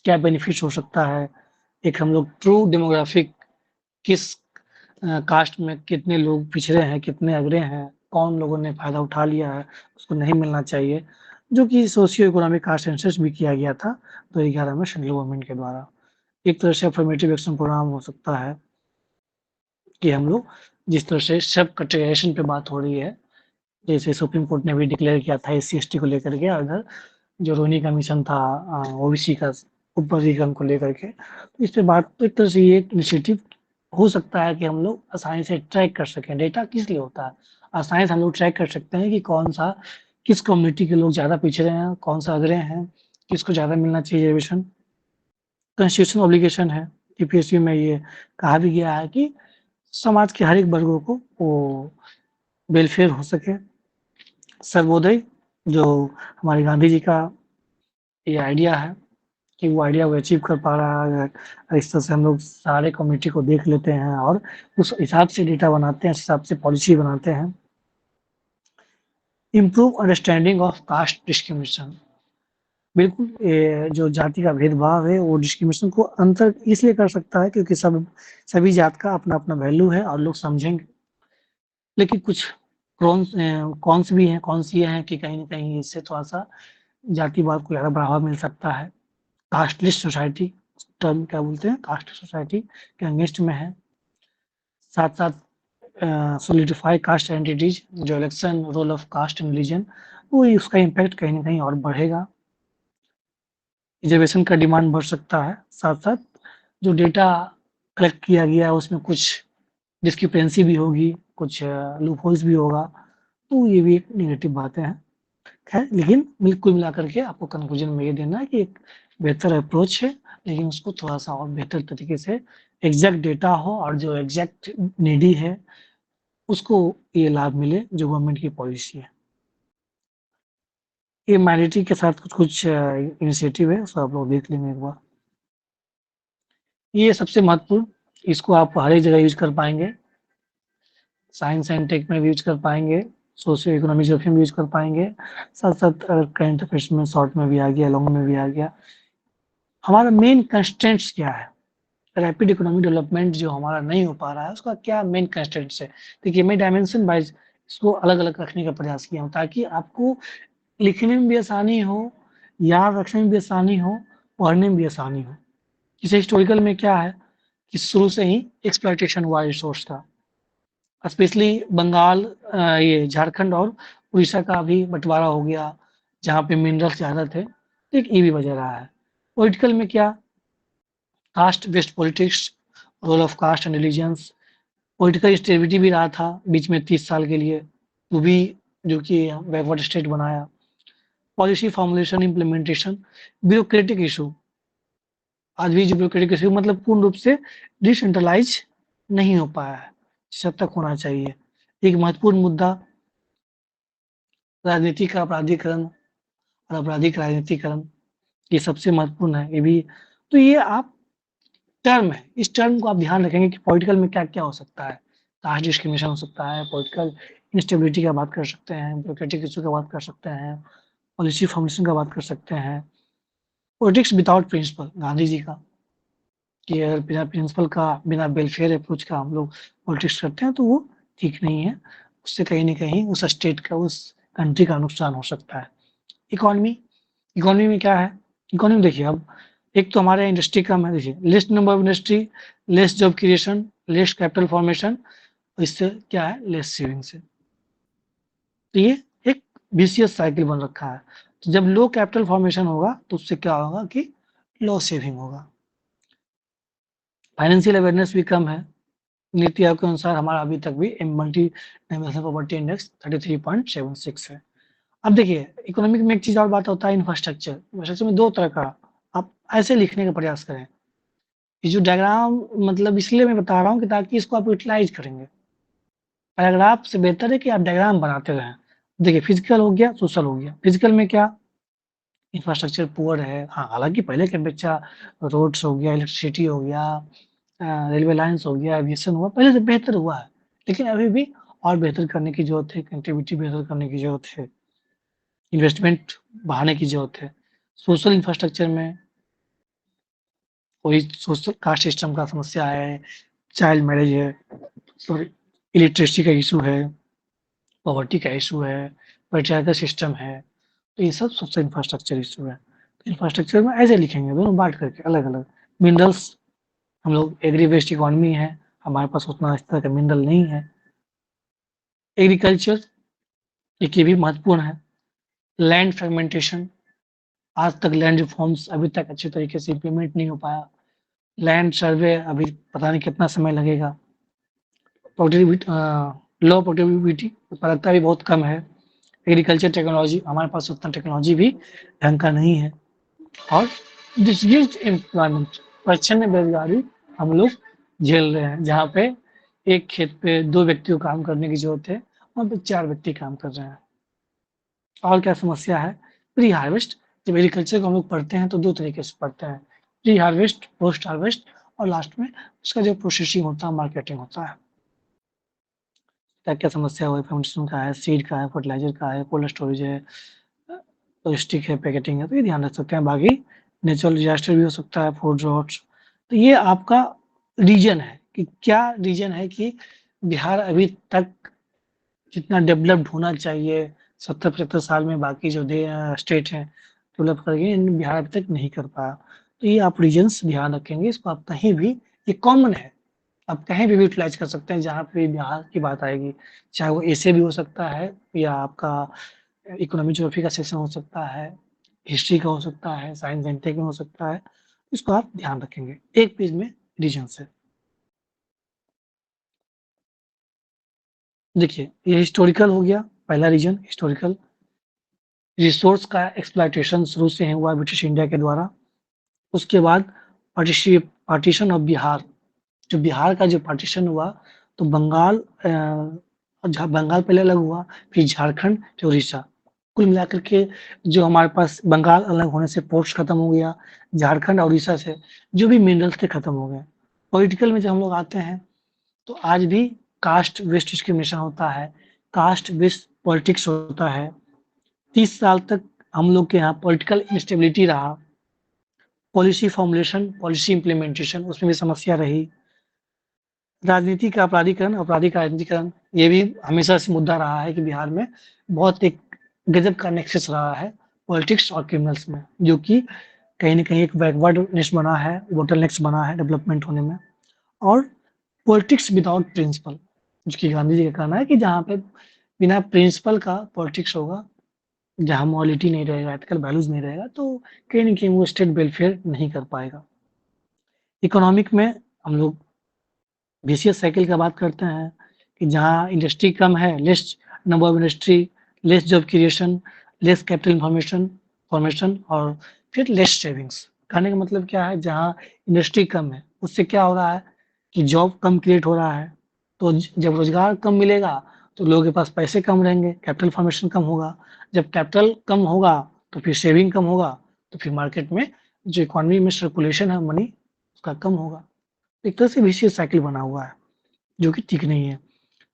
क्या बेनिफिट हो सकता है। एक हम लोग ट्रू डेमोग्राफिक, किस कास्ट में कितने लोग पिछड़े हैं, कितने अगड़े हैं, कौन लोगों ने फ़ायदा उठा लिया है, उसको नहीं मिलना चाहिए, जो कि सोशियो इकोनॉमिक कास्ट सेंसस भी किया गया था 2011 में सेंट्रल गवर्नमेंट के द्वारा। एक तरह से अफर्मेटिव एक्शन प्रोग्राम हो सकता है कि हम लोग जिस तरह से सब कैटेगराइजेशन पे बात हो रही है, जैसे सुप्रीम कोर्ट ने भी डिक्लेयर किया था एससी-एसटी को लेकर के, अगर जो रोनी का मिशन था ओबीसी का ऊपरीकरण को लेकर के, तो इस पे बात, तो एक तरह से ये इनिशिएटिव हो सकता है कि हम लोग आसानी से ट्रैक कर सकें। डेटा किस लिए होता है? आसानी से हम लोग ट्रैक कर सकते हैं कि कौन-सा, किस कम्युनिटी के लोग ज़्यादा पिछड़े हैं, कौन-सा अगड़े हैं, किसको ज़्यादा मिलना चाहिए रिजर्वेशन। कॉन्स्टिट्यूशनल ऑब्लिगेशन है, यूपीएससी में ये कहा भी गया है कि समाज के हर एक वर्गों को वो वेलफेयर हो सके। सर्वोदय, जो हमारे गांधी जी का ये आइडिया है कि वो आइडिया वो अचीव कर पा रहा है। इस तरह से हम लोग सारे कम्युनिटी को देख लेते हैं और उस हिसाब से डेटा बनाते हैं, उस हिसाब से पॉलिसी बनाते हैं। Improve understanding of caste discrimination, बिल्कुल ये जो जाति का भेदभाव है वो डिस्क्रिमिनेशन को अंतर इसलिए कर सकता है क्योंकि सभी जात का अपना-अपना वैल्यू है और लोग समझेंगे। लेकिन कुछ कॉन्स भी हैं, कॉन्स ये हैं कि कहीं न कहीं इससे थोड़ा-सा जातिवाद को ज़्यादा बढ़ावा मिल सकता है। कास्टलेस सोसाइटी, टर्म क्या बोलते हैं, कास्टलेस सोसाइटी के अगेंस्ट में है। साथ-साथ सॉलिडिफाई कास्ट आइडेंटिटीज, जो election role of caste and religion, वो उसका इम्पैक्ट कहीं न कहीं और बढ़ेगा। रिजर्वेशन का डिमांड बढ़ सकता है। साथ-साथ जो डेटा कलेक्ट किया गया है उसमें कुछ डिस्क्रिपेंसी भी होगी, कुछ लूप होल्स भी होगा, तो ये भी एक नेगेटिव बातें हैं। खैर, लेकिन कुल मिलाकर के आपको कंक्लूजन में ये देना है कि एक बेहतर अप्रोच है, लेकिन उसको थोड़ा-सा और बेहतर तरीके से एग्ज़ैक्ट डेटा हो और जो एग्ज़ैक्ट नीडी है, उसको ये लाभ मिले जो गवर्नमेंट की पॉलिसी है। ये माइनॉरिटी के साथ कुछ-कुछ इनिशिएटिव है, उसको आप लोग देख लेंगे एक बार। ये सबसे महत्वपूर्ण, इसको आप हर एक जगह यूज़ कर पाएँगे। साइंस एंड टेक में भी यूज़ कर पाएँगे, सोशियो इकोनॉमिक ज्योग्राफी में यूज़ कर पाएँगे, साथ-साथ करंट अफेयर्स में शॉर्ट में भी आ गया, लॉन्ग में भी आ गया। हमारा मेन कंस्ट्रेंट्स क्या है? रैपिड इकोनॉमिक डेवलपमेंट जो हमारा नहीं हो पा रहा है, उसका क्या मेन कंस्ट्रेंट्स है? देखिए, मैं डायमेंशन वाइज़ इसको अलग-अलग रखने का प्रयास किया हूँ, ताकि आपको लिखने में भी आसानी हो, याद रखने में भी आसानी हो, पढ़ने में भी आसानी हो। जैसे हिस्टोरिकल में क्या है कि शुरू से ही एक्सप्लॉइटेशन हुआ रिसोर्स का, स्पेशली बंगाल, ये झारखंड और उड़ीसा का भी बँटवारा हो गया, जहाँ पे मिनरल्स ज़्यादा थे, तो एक ये भी वजह रहा है। पॉलिटिकल में क्या, caste based politics, role of caste and religions, political stability भी रहा था बीच में 30 साल के लिए, वो भी जो कि बैकवर्ड स्टेट बनाया। Policy formulation, implementation, bureaucratic issue, आज भी जो ब्यूरोक्रेटिक इशू मतलब पूर्ण रूप से डिसेंट्रलाइज नहीं हो पाया है, जब तक होना चाहिए। एक महत्वपूर्ण मुद्दा, राजनीति का अपराधीकरण और आपराधिक राजनीतिकरण, ये सबसे महत्वपूर्ण है। ये भी, तो ये आप टर्म है, इस टर्म को आप ध्यान रखेंगे कि पॉलिटिकल में क्या-क्या हो सकता है। कास्ट डिस्क्रिमिनेशन हो सकता है, पॉलिटिकल इंस्टेबिलिटी का बात कर सकते हैं, ब्यूरोक्रेटिक इशू का बात कर सकते हैं, पॉलिसी फॉर्मेशन का बात कर सकते हैं, politics without principal Gandhi ji का, कि अगर बिना प्रिंसिपल का, बिना वेलफेयर अप्रोच का हम लोग पॉलिटिक्स करते हैं तो वो ठीक नहीं है। उससे कहीं न कहीं उस स्टेट का, उस कंट्री का नुकसान हो सकता है। इकोनॉमी, इकोनॉमी में क्या है? इकोनॉमी में देखिए, अब एक तो हमारे इंडस्ट्री कम है, देखिए less number of industry, less job creation, less capital formation, इससे क्या है? लेस सेविंग्स है। तो ये एक विशियस साइकिल बन रखा है। तो जब लो कैपिटल फॉर्मेशन होगा तो उससे क्या होगा कि लो सेविंग होगा। फाइनेंशियल अवेयरनेस भी कम है। नीति आयोग के अनुसार हमारा अभी तक भी मल्टी डायमेंशनल प्रॉपर्टी इंडेक्स 33.76 है। अब देखिए, इकोनॉमिक में एक चीज़ और बात होता है, इंफ्रास्ट्रक्चर। इंफ्रास्ट्रक्चर में 2 तरह का, आप ऐसे लिखने का प्रयास करें। ये जो डायग्राम मतलब इसलिए मैं बता रहा हूँ कि ताकि इसको आप यूटिलाइज़ करेंगे। पैराग्राफ से बेहतर है कि आप डायग्राम बनाते रहें। देखिए, फिजिकल हो गया, सोशल हो गया। फिजिकल में क्या? इंफ्रास्ट्रक्चर पुअर है। हाँ, हालाँकि पहले की अपेक्षा रोड्स हो गया, इलेक्ट्रिसिटी हो गया, रेलवे लाइन्स हो गया, एविएशन हुआ, पहले से बेहतर हुआ है। लेकिन अभी भी और बेहतर करने की ज़रूरत है, कनेक्टिविटी बेहतर करने की ज़रूरत है, इन्वेस्टमेंट बढ़ाने की ज़रूरत है। सोशल इंफ्रास्ट्रक्चर में वही सोशल कास्ट सिस्टम का समस्या है, चाइल्ड मैरेज है, सॉरी इलिटरेसी का इश्यू है, पॉवर्टी का इश्यू है, पैट्रियार्कल सिस्टम है, तो ये सब सोशल इंफ्रास्ट्रक्चर इश्यू है। तो इंफ्रास्ट्रक्चर में ऐसे लिखेंगे दोनों बाँट करके अलग-अलग। मिनरल्स, हम लोग एग्री बेस्ड इकोनॉमी है, हमारे पास उतना इस तरह का मिनरल नहीं है। एग्रीकल्चर, एक ये भी महत्वपूर्ण है। लैंड फ्रेगमेंटेशन, आज तक लैंड रिफॉर्म्स अभी तक अच्छे तरीके से इम्प्लीमेंट नहीं हो पाया। लैंड सर्वे अभी पता नहीं कितना समय लगेगा। लो प्रोडक्टिविटी, उत्पादकता भी बहुत कम है। एग्रीकल्चर टेक्नोलॉजी, हमारे पास उतना टेक्नोलॉजी भी ढंग का नहीं है। और डिस्ट्रीब्यूट एम्प्लॉयमेंट, प्रच्छन्न बेरोजगारी हम लोग झेल रहे हैं, जहाँ पे एक खेत पे 2 व्यक्ति को काम करने की ज़रूरत है, वहाँ पे 4 व्यक्ति काम कर रहे हैं। और क्या समस्या है? प्री हार्वेस्ट, जब एग्रीकल्चर को हम लोग पढ़ते हैं तो 2 तरीके से पढ़ते हैं, प्री हार्वेस्ट, पोस्ट हार्वेस्ट, और लास्ट में उसका जो प्रोसेसिंग होता है, मार्केटिंग होता है। क्या-क्या समस्या हुआ है? फर्मेंटेशन का है, सीड का है, फर्टिलाइज़र का है, कोल्ड स्टोरेज है, लॉजिस्टिक है, पैकेटिंग है, तो ये ध्यान रख सकते हैं। बाकी नेचुरल डिज़ास्टर भी हो सकता है, फूड ड्रॉट्स। तो ये आपका रीजन है कि क्या रीजन है कि बिहार अभी तक जितना डेवलप्ड होना चाहिए, 70-75 साल में बाकी जो स्टेट हैं डेवलप कर गए, बिहार अभी तक नहीं कर पाया। तो ये आप रीजन्स ध्यान रखेंगे, इसको आप कहीं भी, ये कॉमन है, आप कहीं भी यूटिलाइज़ कर सकते हैं जहाँ पे बिहार की बात आएगी। चाहे वो ऐसे भी हो सकता है या आपका इकोनॉमिक ज्योग्राफी का सेक्शन हो सकता है, हिस्ट्री का हो सकता है, साइंस एंड टेक में हो सकता है। इसको आप ध्यान रखेंगे, एक पेज में रीजन से। देखिए, ये हिस्टोरिकल हो गया, पहला रीजन हिस्टोरिकल। रिसोर्स का एक्सप्लॉइटेशन शुरू से ही हुआ ब्रिटिश इंडिया के द्वारा। उसके बाद पार्टीशन ऑफ बिहार, जो बिहार का जो पार्टीशन हुआ, तो बंगाल बंगाल पहले अलग हुआ, फिर झारखंड, फिर उड़ीसा। कुल मिलाकर के जो हमारे पास बंगाल अलग होने से पोर्ट्स खत्म हो गया, झारखंड और उड़ीसा से जो भी मिनरल्स थे खत्म हो गए। पॉलिटिकल में जब हम लोग आते हैं तो आज भी कास्ट बेस्ड डिस्क्रिमिनेशन होता है, कास्ट बेस्ड पॉलिटिक्स होता है। 30 साल तक हम लोग के यहाँ पॉलिटिकल इंस्टेबिलिटी रहा, पॉलिसी फॉर्मुलेशन, पॉलिसी इम्प्लीमेंटेशन उसमें भी समस्या रही। राजनीति का अपराधीकरण, आपराधिक राजनीतिकरण, ये भी हमेशा से मुद्दा रहा है कि बिहार में बहुत एक गजब का नेक्सस रहा है पॉलिटिक्स और क्रिमिनल्स में, जो कि कहीं न कहीं एक बैकवर्डनेस बना है, बोटलनेक्स बना है डेवलपमेंट होने में। और पॉलिटिक्स विदाउट प्रिंसिपल, जो कि गांधी जी का कहना है कि जहाँ पे बिना प्रिंसिपल का पॉलिटिक्स होगा, जहाँ मॉरलिटी नहीं रहेगा, एथिकल वैल्यूज़ नहीं रहेगा, तो कहीं न कहीं वो स्टेट वेलफेयर नहीं कर पाएगा। इकोनॉमिक में हम लोग विशियस साइकिल का बात करते हैं कि जहाँ इंडस्ट्री कम है, less number of industry, less job creation, less capital formation formation और फिर लेस सेविंग्स। कहने का मतलब क्या है, जहाँ इंडस्ट्री कम है, उससे क्या हो रहा है कि जॉब कम क्रिएट हो रहा है। तो जब रोज़गार कम मिलेगा, तो लोगों के पास पैसे कम रहेंगे, कैपिटल फॉर्मेशन कम होगा। जब कैपिटल कम होगा, तो फिर सेविंग कम होगा, तो फिर मार्केट में जो इकोनॉमी में सर्कुलेशन है मनी, उसका कम होगा। एक तरह से विशियस साइकिल बना हुआ है, जो कि ठीक नहीं है।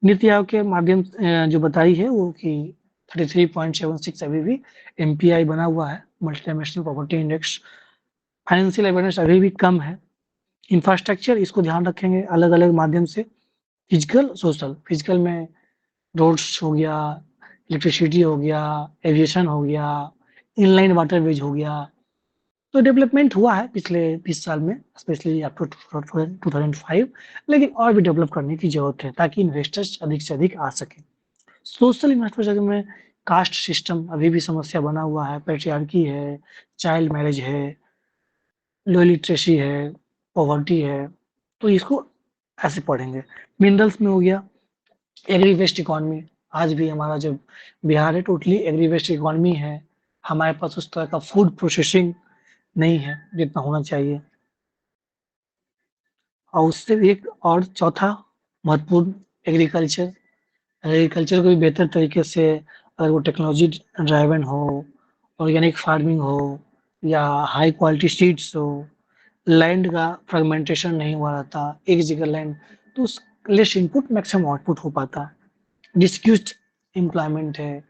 नीति आयोग के माध्यम जो बताई है वो कि 33.76 अभी भी एमपीआई बना हुआ है, multi dimensional property index. Financial awareness अभी भी कम है। इंफ्रास्ट्रक्चर इसको ध्यान रखेंगे अलग-अलग माध्यम से, फिजिकल, सोशल। फिजिकल में रोड्स हो गया, इलेक्ट्रिसिटी हो गया, एविएशन हो गया, इनलाइन वाटरवेज हो गया। तो डेवलपमेंट हुआ है पिछले 20 साल में, स्पेशली अप टू 2005, लेकिन और भी डेवलप करने की ज़रूरत है ताकि इन्वेस्टर्स अधिक से अधिक आ सकें। सोशल इन्फ्रास्ट्रक्चर में कास्ट सिस्टम अभी भी समस्या बना हुआ है, पैट्रियार्की है, चाइल्ड मैरिज है, लो लिटरेसी है, पॉवर्टी है, तो इसको ऐसे पढ़ेंगे। मिनरल्स में हो गया, एग्री वेस्ट इकोनॉमी। आज भी हमारा जो बिहार है टोटली एग्री वेस्ट इकोनॉमी है। हमारे पास उस तरह का फूड प्रोसेसिंग नहीं है जितना होना चाहिए। और उससे भी एक और चौथा महत्वपूर्ण एग्रीकल्चर। एग्रीकल्चर को भी बेहतर तरीके से अगर वो टेक्नोलॉजी ड्राइवन हो, ऑर्गेनिक फार्मिंग हो या हाई क्वालिटी सीड्स हो, लैंड का फ्रेगमेंटेशन नहीं हुआ रहता, एक जगह लैंड, तो उस लेस इनपुट मैक्सिमम आउटपुट हो पाता। डिस्क्यूज्ड एम्प्लॉयमेंट है,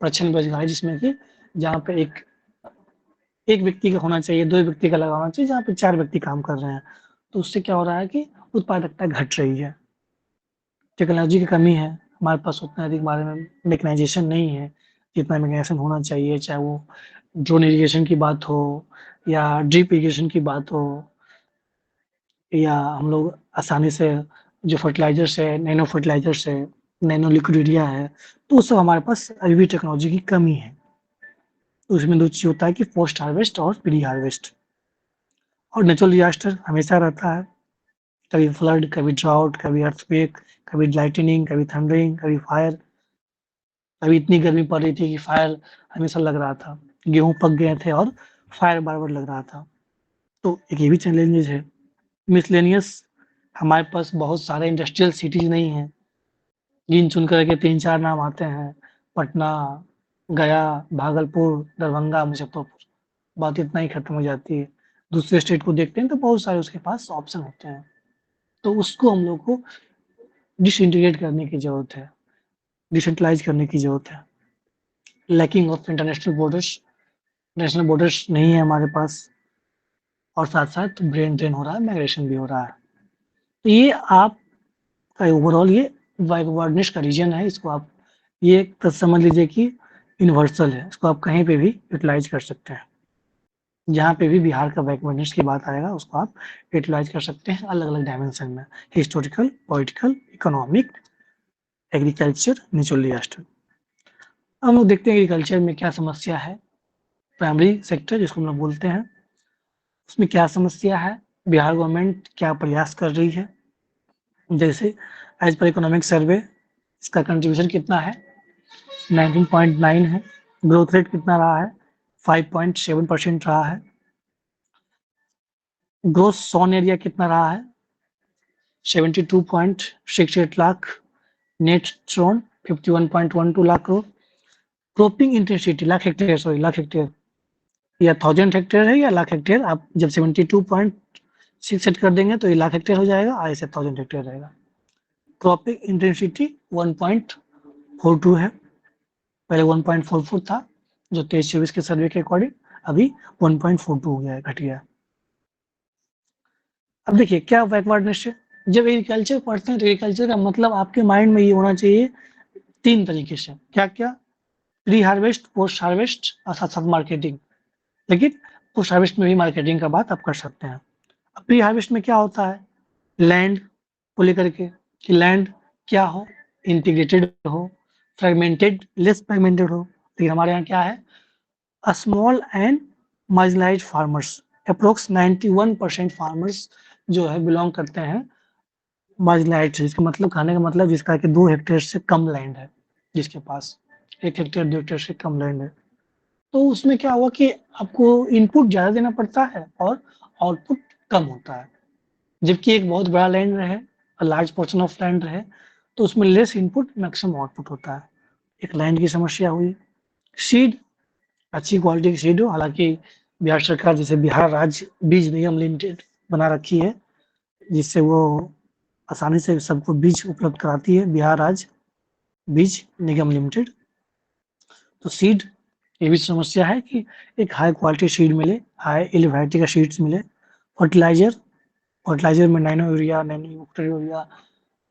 प्रच्छन्न बेरोजगारी जिसमें कि जहाँ पे एक व्यक्ति का होना चाहिए, 2 व्यक्ति का लगा होना चाहिए, जहाँ पे 4 व्यक्ति काम कर रहे हैं। तो उससे क्या हो रहा है कि उत्पादकता घट रही है। टेक्नोलॉजी की कमी है, हमारे पास उतना अधिक बारे में मैकेनाइजेशन नहीं है, जितना मैकेनाइजेशन होना चाहिए, चाहे वो ड्रोन इरिगेशन की बात हो या ड्रिप इरिगेशन की बात हो या हम लोग आसानी से जो फर्टिलाइज़र्स है, नैनो फर्टिलाइज़र्स है, नैनो लिक्विड यूरिया है, तो वो सब हमारे पास अभी भी टेक्नोलॉजी की कमी है। तो उसमें 2 चीज़ होता है कि पोस्ट हार्वेस्ट और प्री हार्वेस्ट। और नेचुरल डिज़ास्टर हमेशा रहता है, कभी फ्लड, कभी ड्राउट, कभी अर्थक्वेक, कभी लाइटनिंग, कभी थंडरिंग, कभी फायर। कभी इतनी गर्मी पड़ रही थी कि फायर हमेशा लग रहा था, गेहूँ पक गए थे और फायर बार-बार लग रहा था। तो एक ये भी चैलेंजेज़ है। मिसलेनियस हमारे पास बहुत सारे इंडस्ट्रियल सिटीज़ नहीं हैं, गिन-चुन कर के 3-4 नाम आते हैं, पटना, गया, भागलपुर, दरभंगा, मुज़फ्फरपुर, बात इतना ही खत्म हो जाती है। दूसरे स्टेट को देखते हैं तो बहुत सारे उसके पास ऑप्शन होते हैं, तो उसको हम लोग को डिसइंटीग्रेट करने की ज़रूरत है, डिसेंट्रलाइज़ करने की ज़रूरत है। Lacking of international borders, national borders नहीं है हमारे पास और साथ-साथ ब्रेन ड्रेन हो रहा है, माइग्रेशन भी हो रहा है। तो ये आपका ओवरऑल ये बैकवर्डनेस का रीज़न है, इसको आप ये एक तो समझ लीजिए कि यूनिवर्सल है, इसको आप कहीं पे भी यूटिलाइज़ कर सकते हैं। जहाँ पे भी बिहार का बैकवर्डनेस की बात आएगा, उसको आप यूटिलाइज़ कर सकते हैं अलग-अलग डायमेंशन में, historical, political, economic, agriculture, natural disaster. हम लोग देखते हैं एग्रीकल्चर में क्या समस्या है, प्राइमरी सेक्टर जिसको हम लोग बोलते हैं, उसमें क्या समस्या है, बिहार गवर्नमेंट क्या प्रयास कर रही है। जैसे एज़ पर इकोनॉमिक सर्वे इसका कंट्रीब्यूशन कितना है, 19.9 है, ग्रोथ रेट कितना रहा है, 5.7% रहा है, ग्रोस सोन एरिया कितना रहा है, 72.68 lakh, net sown 51.12 lakh crore, cropping intensity lakh hectare या 1000 हेक्टेयर है या लाख हेक्टेयर, आप जब 72.6 सेट कर देंगे तो ये लाख हेक्टेयर हो जाएगा और ऐसे 1000 हेक्टेयर रहेगा। क्रॉपिंग इंटेंसिटी 1.42 है, पहले 1.44 था, जो 23-24 के सर्वे के अकॉर्डिंग, अभी 1.42 हो गया है, घट गया है। अब देखिए क्या बैकवर्डनेस है, जब एग्रीकल्चर पढ़ते हैं तो एग्रीकल्चर का मतलब आपके माइंड में ये होना चाहिए 3 तरीके से, क्या-क्या? प्री हार्वेस्ट, पोस्ट हार्वेस्ट और साथ-साथ मार्केटिंग। लेकिन पोस्ट हार्वेस्ट में भी मार्केटिंग का बात आप कर सकते हैं। अब प्री हार्वेस्ट में क्या होता है? लैंड को लेकर के कि लैंड क्या हो, इंटीग्रेटेड हो, फ्रेगमेंटेड, लेस फ्रेगमेंटेड हो। लेकिन हमारे यहाँ क्या है, small and marginalised farmers, approx 91% farmers जो है बिलोंग करते हैं मार्जिनलाइज्ड से। इसका मतलब, कहने का मतलब जिसका कि 2 हेक्टेयर से कम लैंड है, जिसके पास 1 हेक्टेयर 2 हेक्टेयर से कम लैंड है, तो उसमें क्या हुआ कि आपको इनपुट ज़्यादा देना पड़ता है और आउटपुट कम होता है। जबकि एक बहुत बड़ा लैंड रहे, लार्ज पोर्शन ऑफ लैंड रहे, तो उसमें लेस इनपुट मैक्सिमम आउटपुट होता है। एक लैंड की समस्या हुई। सीड, अच्छी क्वालिटी की सीड हो, हालाँकि बिहार सरकार जैसे बिहार राज्य बीज निगम लिमिटेड बना रखी है, जिससे वो आसानी से सबको बीज उपलब्ध कराती है बिहार राज्य बीज निगम लिमिटेड। तो सीड, ये भी समस्या है कि एक हाई क्वालिटी सीड मिले, हाई यील्ड वैरायटी का सीड्स मिले। फर्टिलाइज़र में नैनो यूरिया, नैनो यूरिया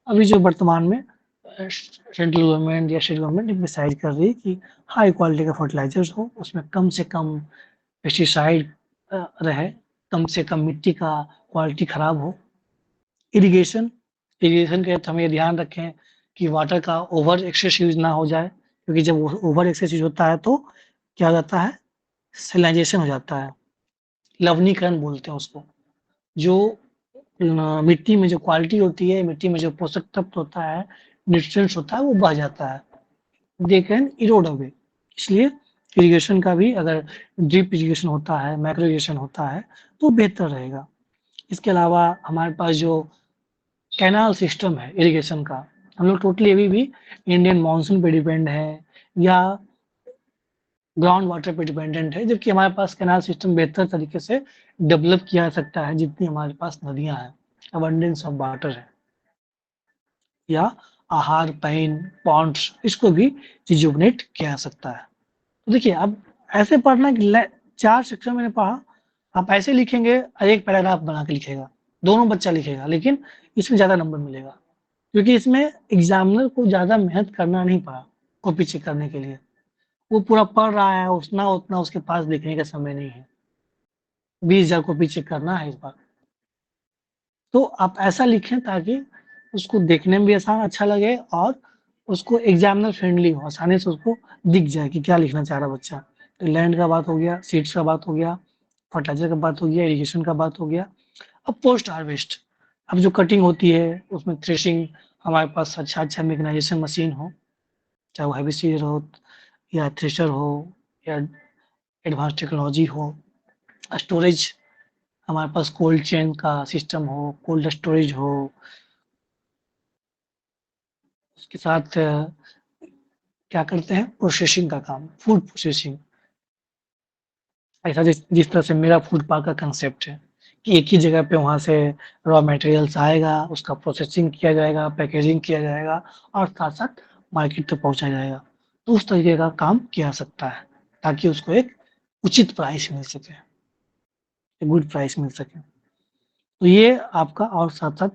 अभी जो वर्तमान में सेंट्रल गवर्नमेंट या स्टेट गवर्नमेंट डिसाइड कर रही है कि हाई क्वालिटी का फर्टिलाइजर्स हो, उसमें कम से कम पेस्टिसाइड रहे, कम से कम मिट्टी का क्वालिटी खराब हो। इरिगेशन के हमें ध्यान रखें कि वाटर का ओवर एक्सेस यूज ना हो जाए, क्योंकि जब ओवर एक्सेस यूज होता है तो क्या हो जाता है, सैलिनाइजेशन हो जाता है, लवणीकरण बोलते हैं उसको। जो मिट्टी में जो क्वालिटी होती है, मिट्टी में जो पोषक तत्व होता है, न्यूट्रिएंट्स होता है, वो बह जाता है, दे कैन इरोड अवे। इसलिए इरिगेशन का भी अगर ड्रिप इरिगेशन होता है, मैक्रो इरिगेशन होता है तो बेहतर रहेगा। इसके अलावा हमारे पास जो कैनाल सिस्टम है इरिगेशन का, हम लोग टोटली अभी भी इंडियन मानसून पे डिपेंड है या ग्राउंड वाटर पे डिपेंडेंट है, जबकि हमारे पास कैनाल सिस्टम बेहतर तरीके से डेवलप किया जा सकता है जितनी हमारे पास नदियाँ हैं, अबंडेंस ऑफ वाटर है, या आहार, पैन, पॉन्ड्स, इसको भी रिजुवनेट किया जा सकता है। तो देखिए अब ऐसे पढ़ना कि 4 सेक्शन मैंने पढ़ा, आप ऐसे लिखेंगे और एक पैराग्राफ बना के लिखेगा, दोनों बच्चा लिखेगा, लेकिन इसमें ज़्यादा नंबर मिलेगा, क्योंकि इसमें एग्जामिनर को ज़्यादा मेहनत करना नहीं पड़ा कॉपी चेक करने के लिए। वो पूरा पढ़ रहा है, उतना उसके पास लिखने का समय नहीं है। 20,000 कॉपी चेक करना है इस बार। तो आप ऐसा लिखें ताकि उसको देखने में भी आसान अच्छा लगे और उसको एग्जामिनर फ्रेंडली हो, आसानी से उसको दिख जाए कि क्या लिखना चाह रहा बच्चा। तो लैंड का बात हो गया, सीड्स का बात हो गया, फर्टिलाइजर का बात हो गया, इरिगेशन का बात हो गया। अब पोस्ट हार्वेस्ट, अब जो कटिंग होती है उसमें थ्रेशिंग, हमारे पास अच्छा मैकेनाइजेशन मशीन हो, चाहे वो हैवी सीडर हो या थ्रेशर हो या एडवांस टेक्नोलॉजी हो। स्टोरेज, हमारे पास कोल्ड चेन का सिस्टम हो, कोल्ड स्टोरेज हो, उसके साथ क्या करते हैं, प्रोसेसिंग का काम, फूड प्रोसेसिंग। ऐसा जिस तरह से मेरा फूड पार्क का कंसेप्ट है कि एक ही जगह पे वहाँ से रॉ मटेरियल्स आएगा, उसका प्रोसेसिंग किया जाएगा, पैकेजिंग किया जाएगा और साथ-साथ मार्केट तक पहुँचाया जाएगा। तो उस तरीके का काम किया जा सकता है, ताकि उसको एक उचित प्राइस मिल सके, एक गुड प्राइस मिल सके। तो ये आपका, और साथ-साथ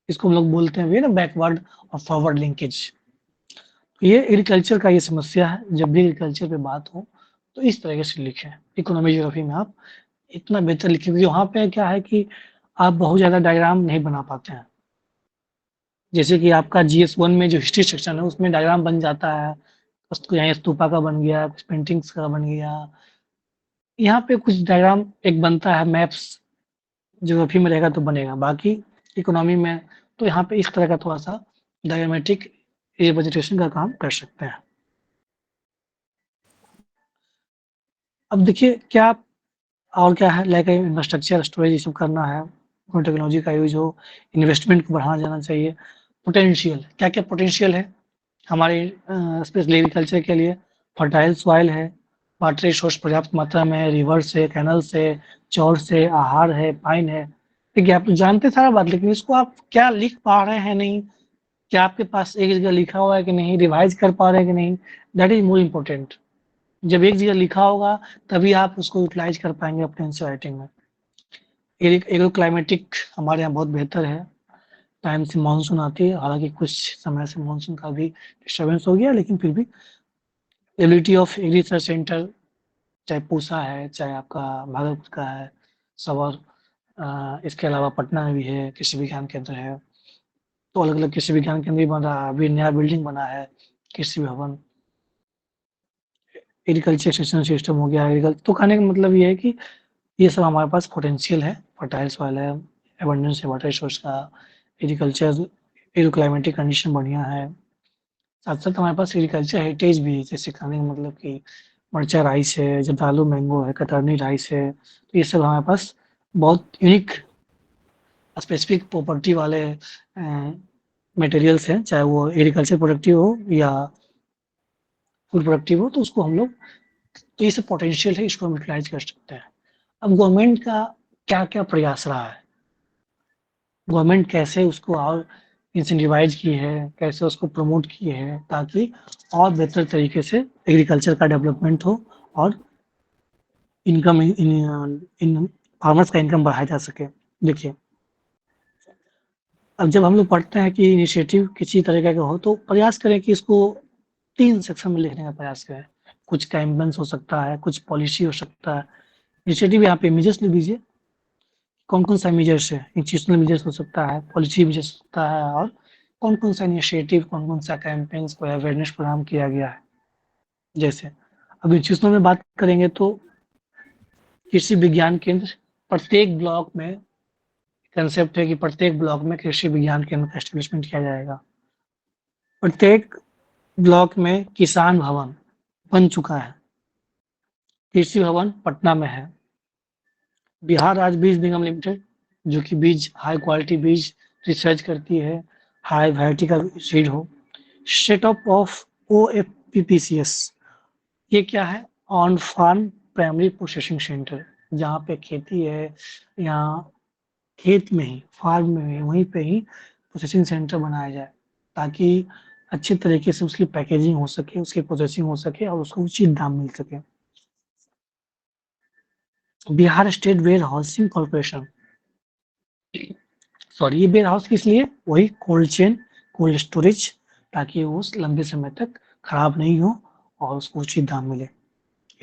इसको हम लोग बोलते हैं भी ना बैकवर्ड और फॉरवर्ड लिंकेज। ये एग्रीकल्चर का ये समस्या है, जब भी एग्रीकल्चर पे बात हो तो इस तरीके से लिखें। इकोनॉमी ज्योग्राफी में आप इतना बेहतर लिखें, क्योंकि वहाँ पे क्या है कि आप बहुत ज़्यादा डायग्राम नहीं बना पाते हैं। जैसे कि आपका GS1 में जो हिस्ट्री सेक्शन है उसमें डायग्राम बन जाता है, यहाँ स्तूपा का बन गया, कुछ पेंटिंग्स का बन गया। यहाँ पे कुछ डायग्राम एक बनता है, मैप्स ज्योग्राफी में रहेगा तो बनेगा, बाकी इकोनॉमी में तो यहाँ पे इस तरह का थोड़ा-सा डायग्रामेटिक रिप्रेजेंटेशन का काम कर सकते हैं। अब देखिए क्या और क्या है, लाइक इंफ्रास्ट्रक्चर स्टोरेज ये सब करना है, टेक्नोलॉजी का यूज हो, इन्वेस्टमेंट को बढ़ाया जाना चाहिए। पोटेंशियल, क्या-क्या पोटेंशियल है हमारे स्पेशली एग्रीकल्चर के लिए? फर्टाइल सॉइल है, वाटर रिसोर्स पर्याप्त मात्रा में है, रिवर्स है, कैनल से, चौर से, आहार है, पाइन है। देखिए आप तो जानते हैं सारा बात, लेकिन इसको आप क्या लिख पा रहे हैं नहीं, क्या आपके पास एक जगह लिखा हुआ है कि नहीं, रिवाइज कर पा रहे हैं कि नहीं, दैट इज मोर इम्पोर्टेंट। जब एक जगह लिखा होगा तभी आप उसको यूटिलाइज कर पाएंगे अपने आंसर राइटिंग में। एग्रो क्लाइमेटिक हमारे यहाँ बहुत बेहतर है, टाइम से मानसून आती है, हालांकि कुछ समय से मानसून का भी डिस्टर्बेंस हो गया, लेकिन फिर भी ability of agri research centre, चाहे पूसा है, चाहे आपका भागलपुर का है, सवर, इसके अलावा पटना में भी है, कृषि विज्ञान केंद्र है। तो अलग अलग कृषि विज्ञान केंद्र भी बन रहा है, अभी नया बिल्डिंग बना है, कृषि भवन। एग्रीकल्चर एक्सटेंशन सिस्टम हो गया, एग्रीकल्चर तो कहने का मतलब ये है कि ये सब हमारे पास पोटेंशियल है, फर्टाइल सॉइल है, एबंडेंस है वाटर रिसोर्स का, एग्रीकल्चर एग्रो क्लाइमेटिक कंडीशन बढ़िया है। साथ साथ हमारे पास एग्रीकल्चर हेरिटेज भी है, जैसे कहने का मतलब कि मरचा राइस है, जर्दालू मैंगो है, कतरनी राइस है। तो ये सब हमारे पास बहुत यूनिक स्पेसिफिक प्रॉपर्टी वाले मटेरियल्स हैं, चाहे वो एग्रीकल्चर प्रोडक्टिव हो या फूड प्रोडक्टिव हो, तो उसको हम लोग, तो ये सब पोटेंशियल है, इसको हम यूटिलाइज कर सकते हैं। अब गवर्नमेंट का क्या-क्या प्रयास रहा है, गवर्नमेंट कैसे उसको और इंसेंटिवाइज की है, कैसे उसको प्रमोट किए हैं, ताकि और बेहतर तरीके से एग्रीकल्चर का डेवलपमेंट हो और इनकम इन फार्मर्स का इनकम बढ़ाया जा सके। देखिए, अब जब हम लोग पढ़ते हैं कि इनिशिएटिव किसी तरीके का हो, तो प्रयास करें कि इसको 3 सेक्शन में लिखने का प्रयास करें। कुछ कैम्पेन्स हो सकता है, कुछ पॉलिसी हो सकता है। इनिशिएटिव यहाँ पे मेजर्स लिख दीजिए, कौन-कौन सा मेजर्स है, इंस्टीट्यूशनल मेजर्स हो सकता है, पॉलिसी मेजर्स हो सकता है और कौन-कौन सा इनिशिएटिव, कौन-कौन सा कैम्पेन्स को अवेयरनेस प्रोग्राम किया गया है। जैसे अब इंस्टीट्यूशनल में बात करेंगे तो कृषि विज्ञान केंद्र प्रत्येक ब्लॉक में कंसेप्ट है कि प्रत्येक ब्लॉक में कृषि विज्ञान केंद्र का एस्टेब्लिशमेंट किया जाएगा। प्रत्येक ब्लॉक में किसान भवन बन चुका है। कृषि भवन पटना में है। बिहार राज्य बीज निगम लिमिटेड, जो कि बीज हाई क्वालिटी बीज रिसर्च करती है, हाई वैरायटी का सीड हो। सेटअप ऑफ OFPPCS, ये क्या है? On farm primary processing centre, जहाँ पे खेती है, यहाँ खेत में ही, फार्म में ही, वहीं पे ही प्रोसेसिंग सेंटर बनाया जाए, ताकि अच्छे तरीके से उसकी पैकेजिंग हो सके, उसकी प्रोसेसिंग हो सके और उसको उचित दाम मिल सके। Bihar state warehousing corporation, sorry, ये वेयर हाउस किस लिए? वही कोल्ड चेन, कोल्ड स्टोरेज, ताकि वो लंबे समय तक खराब नहीं हो और उसको उचित दाम मिले।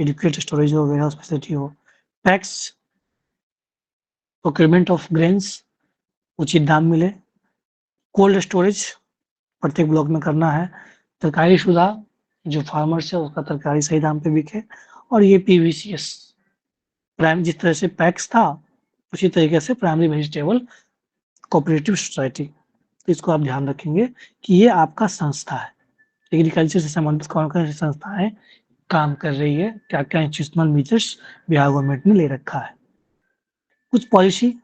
एडिक्वेट स्टोरेज हो, वेयर हाउस फैसिलिटी हो। टैक्स प्रोक्योरमेंट ऑफ ग्रेन्स, उचित दाम मिले। कोल्ड स्टोरेज प्रत्येक ब्लॉक में करना है। तरकारी शुदा, जो फार्मर्स है उसका तरकारी सही दाम पे बिके। और ये PVCS, प्राइम, जिस तरह से पैक्स था उसी तरीके से प्राइमरी वेजिटेबल कोऑपरेटिव सोसाइटी, इसको आप ध्यान रखेंगे कि ये आपका संस्था है। एग्रीकल्चर से संबंधित कौन-कौन सी संस्थाएँ काम कर रही है, क्या-क्या इंस्टीट्यूशनल मेजर्स बिहार गवर्नमेंट ने ले रखा है। कुछ पॉलिसी,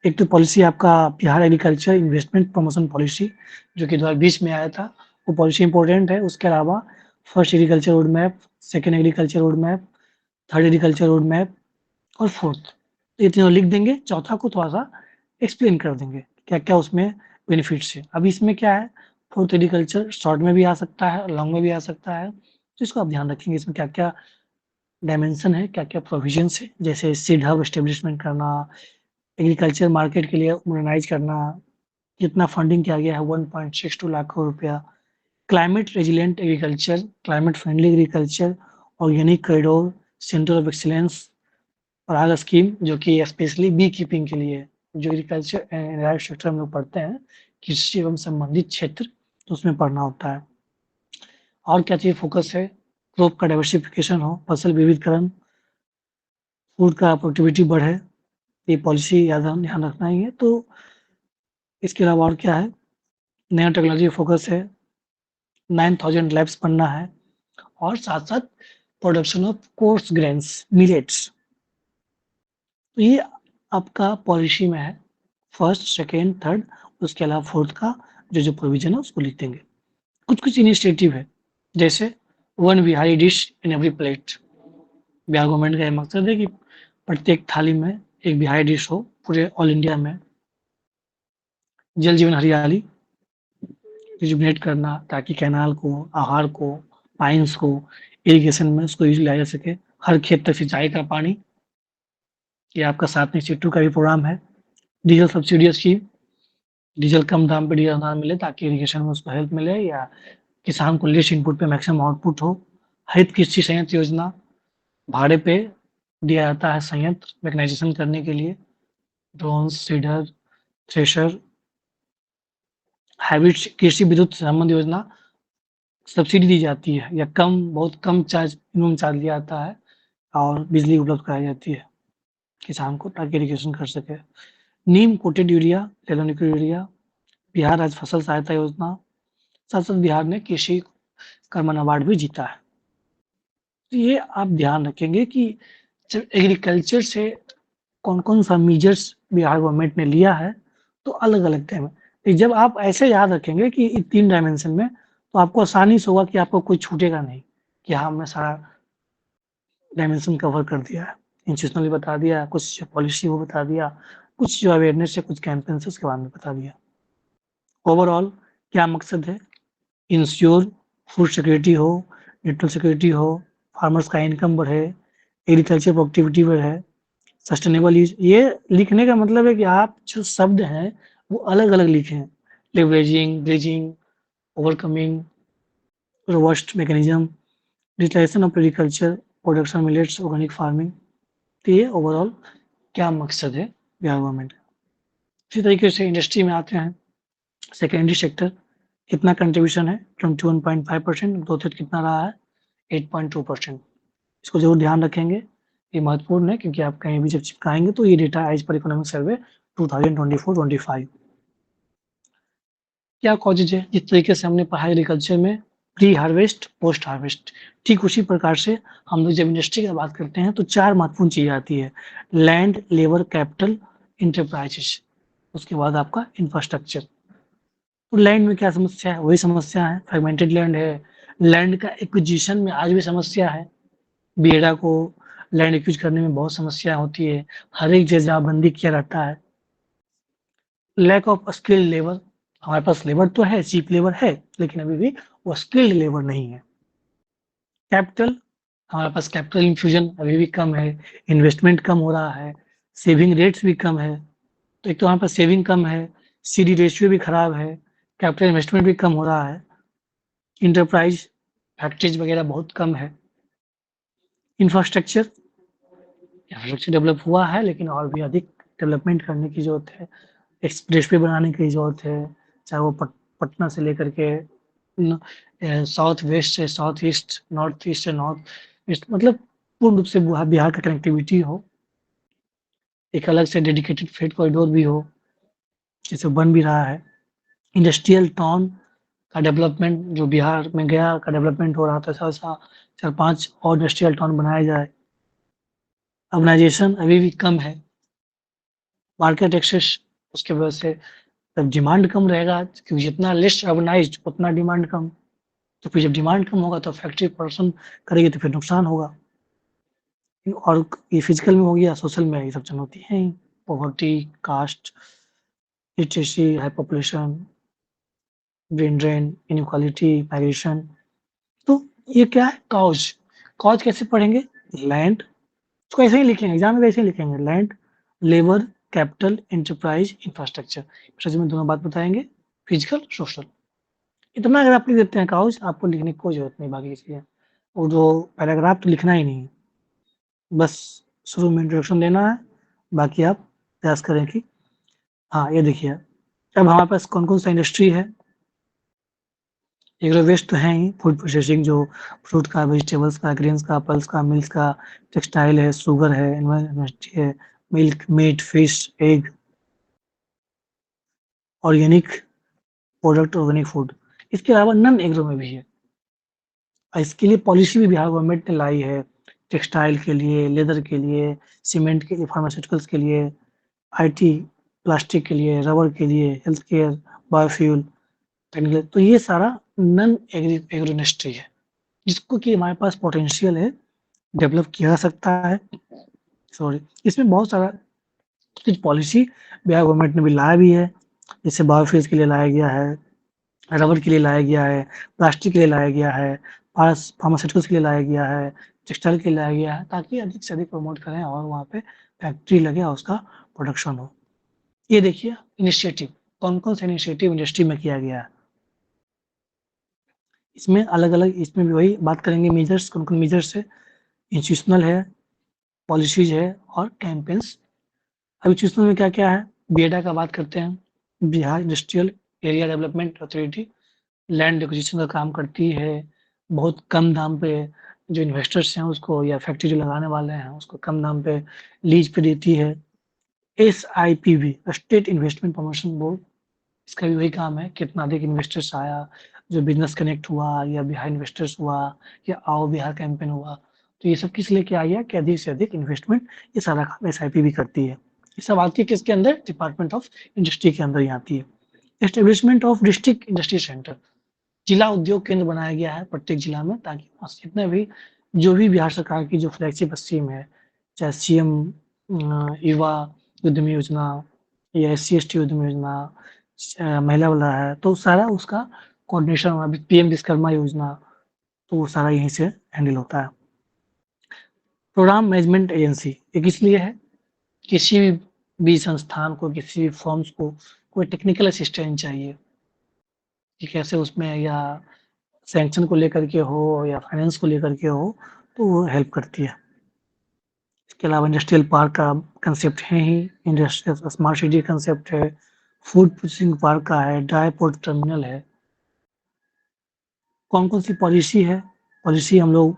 एक तो पॉलिसी आपका Bihar agriculture investment promotion policy, जो कि 2020 में आया था, वो पॉलिसी इम्पोर्टेंट है। उसके अलावा first agriculture road map, second agriculture road map, third agriculture road map और फोर्थ, ये तीनों लिख देंगे। चौथा को थोड़ा-सा एक्सप्लेन कर देंगे, क्या-क्या उसमें बेनिफिट्स है। अब इसमें क्या है, फोर्थ एग्रीकल्चर शॉर्ट में भी आ सकता है, लॉन्ग में भी आ सकता है, तो इसको आप ध्यान रखेंगे। इसमें क्या-क्या डायमेंशन है, क्या-क्या प्रोविजंस है, जैसे सीड हब एस्टेब्लिशमेंट करना, एग्रीकल्चर मार्केट के लिए ऑर्गेनाइज करना, कितना फंडिंग किया गया है, 1.62 लाख करोड़ रुपया। Climate resilient agriculture, climate friendly agriculture, organic corridor, centre of excellence, Parag scheme, जो कि स्पेशली बी कीपिंग के लिए है। जो एग्रीकल्चर एंड सेक्टर हम लोग पढ़ते हैं, कृषि एवं संबंधित क्षेत्र, तो उसमें पढ़ना होता है। और क्या चीज़ फोकस है? क्रॉप का डाइवर्सिफिकेशन हो, फसल विविधकरण, फूड का प्रोडक्टिविटी बढ़े, ये पॉलिसी ध्यान रखना ही है। तो इसके अलावा और क्या है? नया टेक्नोलॉजी फोकस है, 9000 लैब्स बनना है और साथ-साथ production of course grains, millets. तो ये आपका पॉलिसी में है, फर्स्ट, सेकंड, थर्ड, उसके अलावा फोर्थ का जो-जो प्रोविज़न है उसको लिख देंगे। कुछ-कुछ इनिशिएटिव है, जैसे one Bihari dish in every plate. Bihar government का ये मकसद है कि प्रत्येक थाली में एक बिहारी डिश हो, पूरे ऑल इंडिया में। जल जीवन हरियाली रिजुविनेट करना, ताकि कैनाल को, आहार को, पाइन्स को, इरिगेशन में उसको यूज़ लाया जा सके। हर खेत तक सिंचाई का पानी, ये आपका 7/2 का भी प्रोग्राम है। डीजल सब्सिडी स्कीम, डीजल कम दाम पे डीजल ना मिले, ताकि इरिगेशन में उसको हेल्प मिले या किसान को लेस इनपुट पे मैक्सिमम आउटपुट हो। हरित कृषि संयंत्र योजना, भाड़े पे दिया जाता है संयंत्र मैकेनाइजेशन करने के लिए। ड्रोन्स, सीडर, थ्रेशर, हाइब्रिड कृषि विद्युत संबंध योजना, सब्सिडी दी जाती है या बहुत कम चार्ज, मिनिमम चार्ज लिया जाता है और बिजली उपलब्ध कराई जाती है किसान को, ताकि इरिगेशन कर सके। नीम कोटेड यूरिया, एलोनिक यूरिया, बिहार राज्य फसल सहायता योजना, साथ-साथ बिहार ने कृषि कर्मण अवार्ड भी जीता है। तो ये आप ध्यान रखेंगे कि जब एग्रीकल्चर से कौन-कौन सा मेजर्स बिहार गवर्नमेंट ने लिया है, तो अलग-अलग टाइम में। जब आप ऐसे याद रखेंगे कि इन 3 डायमेंशन में, तो आपको आसानी से होगा कि आपको कुछ छूटेगा नहीं, कि हाँ, हमने सारा डायमेंशन कवर कर दिया है। इंस्टीट्यूशनल भी बता दिया, कुछ पॉलिसी वो बता दिया, कुछ जो अवेयरनेस है, कुछ कैंपेन्स है उसके बारे में बता दिया। ओवरऑल क्या मकसद है? इंश्योर फूड सिक्योरिटी हो, न्यूट्रल सिक्योरिटी हो, फार्मर्स का इनकम बढ़े, एग्रीकल्चर प्रोडक्टिविटी बढ़े, सस्टेनेबल यूज। ये लिखने का मतलब है कि आप जो शब्द हैं वो अलग-अलग लिखें। Leveraging, bridging, overcoming, robust mechanism, digitalisation of agriculture, production millets, organic farming. तो ये ओवरऑल क्या मकसद है बिहार गवर्नमेंट का। इसी तरीके से इंडस्ट्री में आते हैं। सेकेंडरी सेक्टर कितना कंट्रीब्यूशन है? 21.5%। ग्रोथ रेट कितना रहा है? 8.2%। इसको जरूर ध्यान रखेंगे, ये महत्वपूर्ण है, क्योंकि आप कहीं भी जब चिपकाएंगे तो ये data as per economic survey 2024-25। क्या कॉजेज है? जिस तरीके से हमने पढ़ा एग्रीकल्चर में प्री हार्वेस्ट, पोस्ट हार्वेस्ट, ठीक उसी प्रकार से हम लोग जब इंडस्ट्री की बात करते हैं तो 4 महत्वपूर्ण चीजें आती है। Land, labour, capital, enterprises. उसके बाद आपका इंफ्रास्ट्रक्चर। तो लैंड में क्या समस्या है? वही समस्या है, फ्रेगमेंटेड लैंड है। लैंड का एक्विजिशन में आज भी समस्या है। बीएडा को लैंड एक्विज करने में बहुत समस्या होती है, हर एक जगह बंदी किया रहता है। लैक ऑफ स्किल्ड लेबर, हमारे पास लेबर तो है, चीप लेबर है, लेकिन अभी भी वो स्किल्ड लेबर नहीं है। कैपिटल, हमारे पास कैपिटल इन्फ्यूजन अभी भी कम है, इन्वेस्टमेंट कम हो रहा है, सेविंग रेट्स भी कम है। तो एक तो हमारे पास सेविंग कम है, सीडी रेशियो भी खराब है, कैपिटल इन्वेस्टमेंट भी कम हो रहा है, इंटरप्राइज फैक्ट्रीज वगैरह बहुत कम है। इंफ्रास्ट्रक्चर डेवलप हुआ है, लेकिन और भी अधिक डेवलपमेंट करने की जरूरत है। एक्सप्रेसवे बनाने की ज़रूरत है, चाहे वो पटना से लेकर के साउथ वेस्ट से साउथ ईस्ट, नॉर्थ ईस्ट से नॉर्थ ईस्ट, मतलब पूर्ण रूप से बिहार का कनेक्टिविटी हो। एक अलग से डेडिकेटेड फ्रेट कॉरिडोर भी हो, जैसे बन भी रहा है। इंडस्ट्रियल टाउन का डेवलपमेंट जो बिहार में गया का डेवलपमेंट हो रहा था, ऐसा 4-5 और इंडस्ट्रियल टाउन बनाया जाए। अर्बनाइजेशन अभी भी कम है, मार्केट एक्सेस उसकी वजह से तब डिमांड कम रहेगा, क्योंकि जितना लेस अर्बनाइज्ड उतना डिमांड कम। तो फिर जब डिमांड कम होगा तो फैक्ट्री प्रोडक्शन करेगी तो फिर नुकसान होगा। और ये फिजिकल में हो गया, सोशल में ये सब चुनौती है ही। Poverty, caste, literacy, high population, brain drain, inequality, migration. तो ये क्या है? कॉज। कॉज कैसे पढ़ेंगे? लैंड, इसको ऐसे ही लिखेंगे, एग्जाम में ऐसे ही लिखेंगे। Land, labour, capital, enterprise, infrastructure. में दोनों बात बताएंगे, फिजिकल, सोशल। इतना अगर आप लिख देते हैं काउच, आपको लिखने की कोई ज़रूरत नहीं बाकी चीज़ें। वो जो पैराग्राफ तो लिखना ही नहीं है, बस शुरू में इंट्रोडक्शन देना है, बाकी आप प्रयास करें कि हाँ, ये देखिए अब हमारे पास कौन-कौन सा इंडस्ट्री है। एग्रो वेस्ट तो है ही, फूड प्रोसेसिंग जो फ्रूट का, वेजिटेबल्स का, ग्रेन्स का, पल्स का, मिल्क का, टेक्सटाइल है, शुगर है, इंडस्ट्री है, milk, meat, fish, egg, organic product, organic food. इसके अलावा नॉन एग्रो में भी है। इसके लिए पॉलिसी भी बिहार गवर्नमेंट ने लाई है, टेक्सटाइल के लिए, लेदर के लिए, सीमेंट के लिए, फार्मास्यूटिकल्स के लिए, आईटी, प्लास्टिक के लिए, रबर के लिए, हेल्थ केयर, बायोफ्यूल, टेक्निकल। तो ये सारा नॉन एग्रो इंडस्ट्री है, जिसको कि हमारे पास पोटेंशियल है, डेवलप किया जा सकता है। सॉरी, इसमें बहुत सारा कुछ पॉलिसी बिहार गवर्नमेंट ने भी लाया भी है, जैसे बायोफ्यूल्स के लिए लाया गया है, रबर के लिए लाया गया है, प्लास्टिक के लिए लाया गया है, फार्मास्यूटिकल्स के लिए लाया गया है, टेक्सटाइल के लिए लाया गया है, ताकि अधिक से अधिक प्रमोट करें और वहाँ पे फैक्ट्री लगे और उसका प्रोडक्शन हो। ये देखिए इनिशिएटिव, कौन-कौन सा इनिशिएटिव इंडस्ट्री में किया गया है। इसमें अलग-अलग, इसमें भी वही बात करेंगे मेजर्स, कौन-कौन मेजर्स है, इंस्टीट्यूशनल है, पॉलिसीज़ है और कैंपेन्स। अब इंस्टीट्यूशनल में क्या-क्या है? बीएडा का बात करते हैं, Bihar industrial area development authority land acquisition का काम करती है, बहुत कम दाम पे जो इन्वेस्टर्स हैं उसको, या फैक्ट्री जो लगाने वाले हैं उसको कम दाम पे लीज पे देती है। SIPB, estate investment promotion board, इसका भी वही काम है, कितना अधिक इन्वेस्टर्स आया, जो बिजनेस कनेक्ट हुआ या बिहार इन्वेस्टर्स हुआ या आओ बिहार कैंपेन हुआ, तो ये सब किस लिए किया गया कि अधिक से अधिक इन्वेस्टमेंट, ये सारा काम एसआईपीबी करती है। ये सब आती है किसके अंदर? डिपार्टमेंट ऑफ इंडस्ट्री के अंदर ही आती है। Establishment of district industry centre, जिला उद्योग केंद्र बनाया गया है प्रत्येक जिला में, ताकि जितने भी जो भी बिहार सरकार की जो फ्लैगशिप स्कीम है, चाहे सीएम युवा उद्यमी योजना या एससी एसटी उद्यमी योजना, महिला वाला है, तो सारा उसका कोऑर्डिनेशन अभी पीएम विश्वकर्मा योजना, तो वो सारा यहीं से हैंडल होता है। प्रोग्राम मैनेजमेंट एजेंसी ये किस लिए है? किसी भी संस्थान को, किसी भी फर्म्स को कोई टेक्निकल असिस्टेंट चाहिए कि कैसे उसमें या सैंक्शन को लेकर के हो या फाइनेंस को लेकर के हो, तो वो हेल्प करती है। इसके अलावा इंडस्ट्रियल पार्क का कंसेप्ट है ही, इंडस्ट्रियल स्मार्ट सिटी कंसेप्ट है, फूड प्रोसेसिंग पार्क का है, ड्राई पोर्ट टर्मिनल है। कौन-कौन सी पॉलिसी है? पॉलिसी हम लोग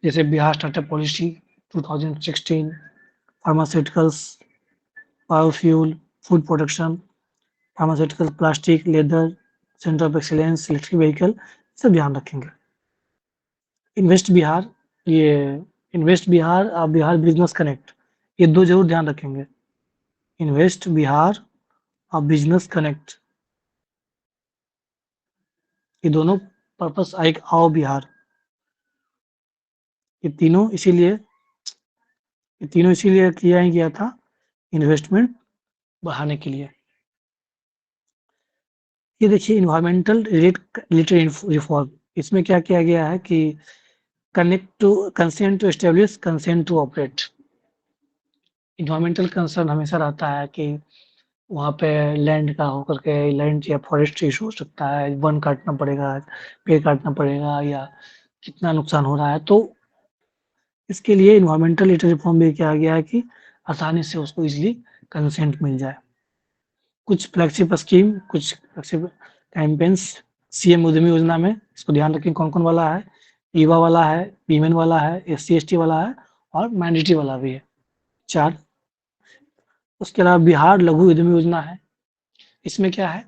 जैसे Bihar startup policy 2016, pharmaceuticals, biofuel, food production, pharmaceutical, plastic, leather, centre of excellence, electric vehicle, सब ध्यान रखेंगे। इन्वेस्ट बिहार, ये इन्वेस्ट बिहार और बिहार बिजनेस कनेक्ट, ये 2 ज़रूर ध्यान रखेंगे। इन्वेस्ट बिहार और बिजनेस कनेक्ट, ये दोनों पर्पस एक आओ बिहार, ये तीनों इसीलिए किया ही गया था, इन्वेस्टमेंट बढ़ाने के लिए। ये देखिए एनवायरमेंटल रिलेटेड रिफॉर्म, इसमें क्या किया गया है कि consent to establish, consent to operate. Environmental concern हमेशा रहता है कि वहाँ पे लैंड का होकर के लैंड या फॉरेस्ट इशू हो सकता है, वन काटना पड़ेगा, पेड़ काटना पड़ेगा या कितना नुकसान हो रहा है। तो इसके लिए एनवायरमेंटल रिफॉर्म भी किया गया है कि आसानी से उसको ईज़िली कंसेंट मिल जाए। कुछ फ्लैगशिप स्कीम, कुछ फ्लैगशिप कैंपेन्स सीएम उद्यमी योजना में, इसको ध्यान रखें कौन-कौन वाला है, युवा वाला है, वीमेन वाला है, एससी-एसटी वाला है और माइनॉरिटी वाला भी है, 4। उसके अलावा बिहार लघु उद्यमी योजना है, इसमें क्या है,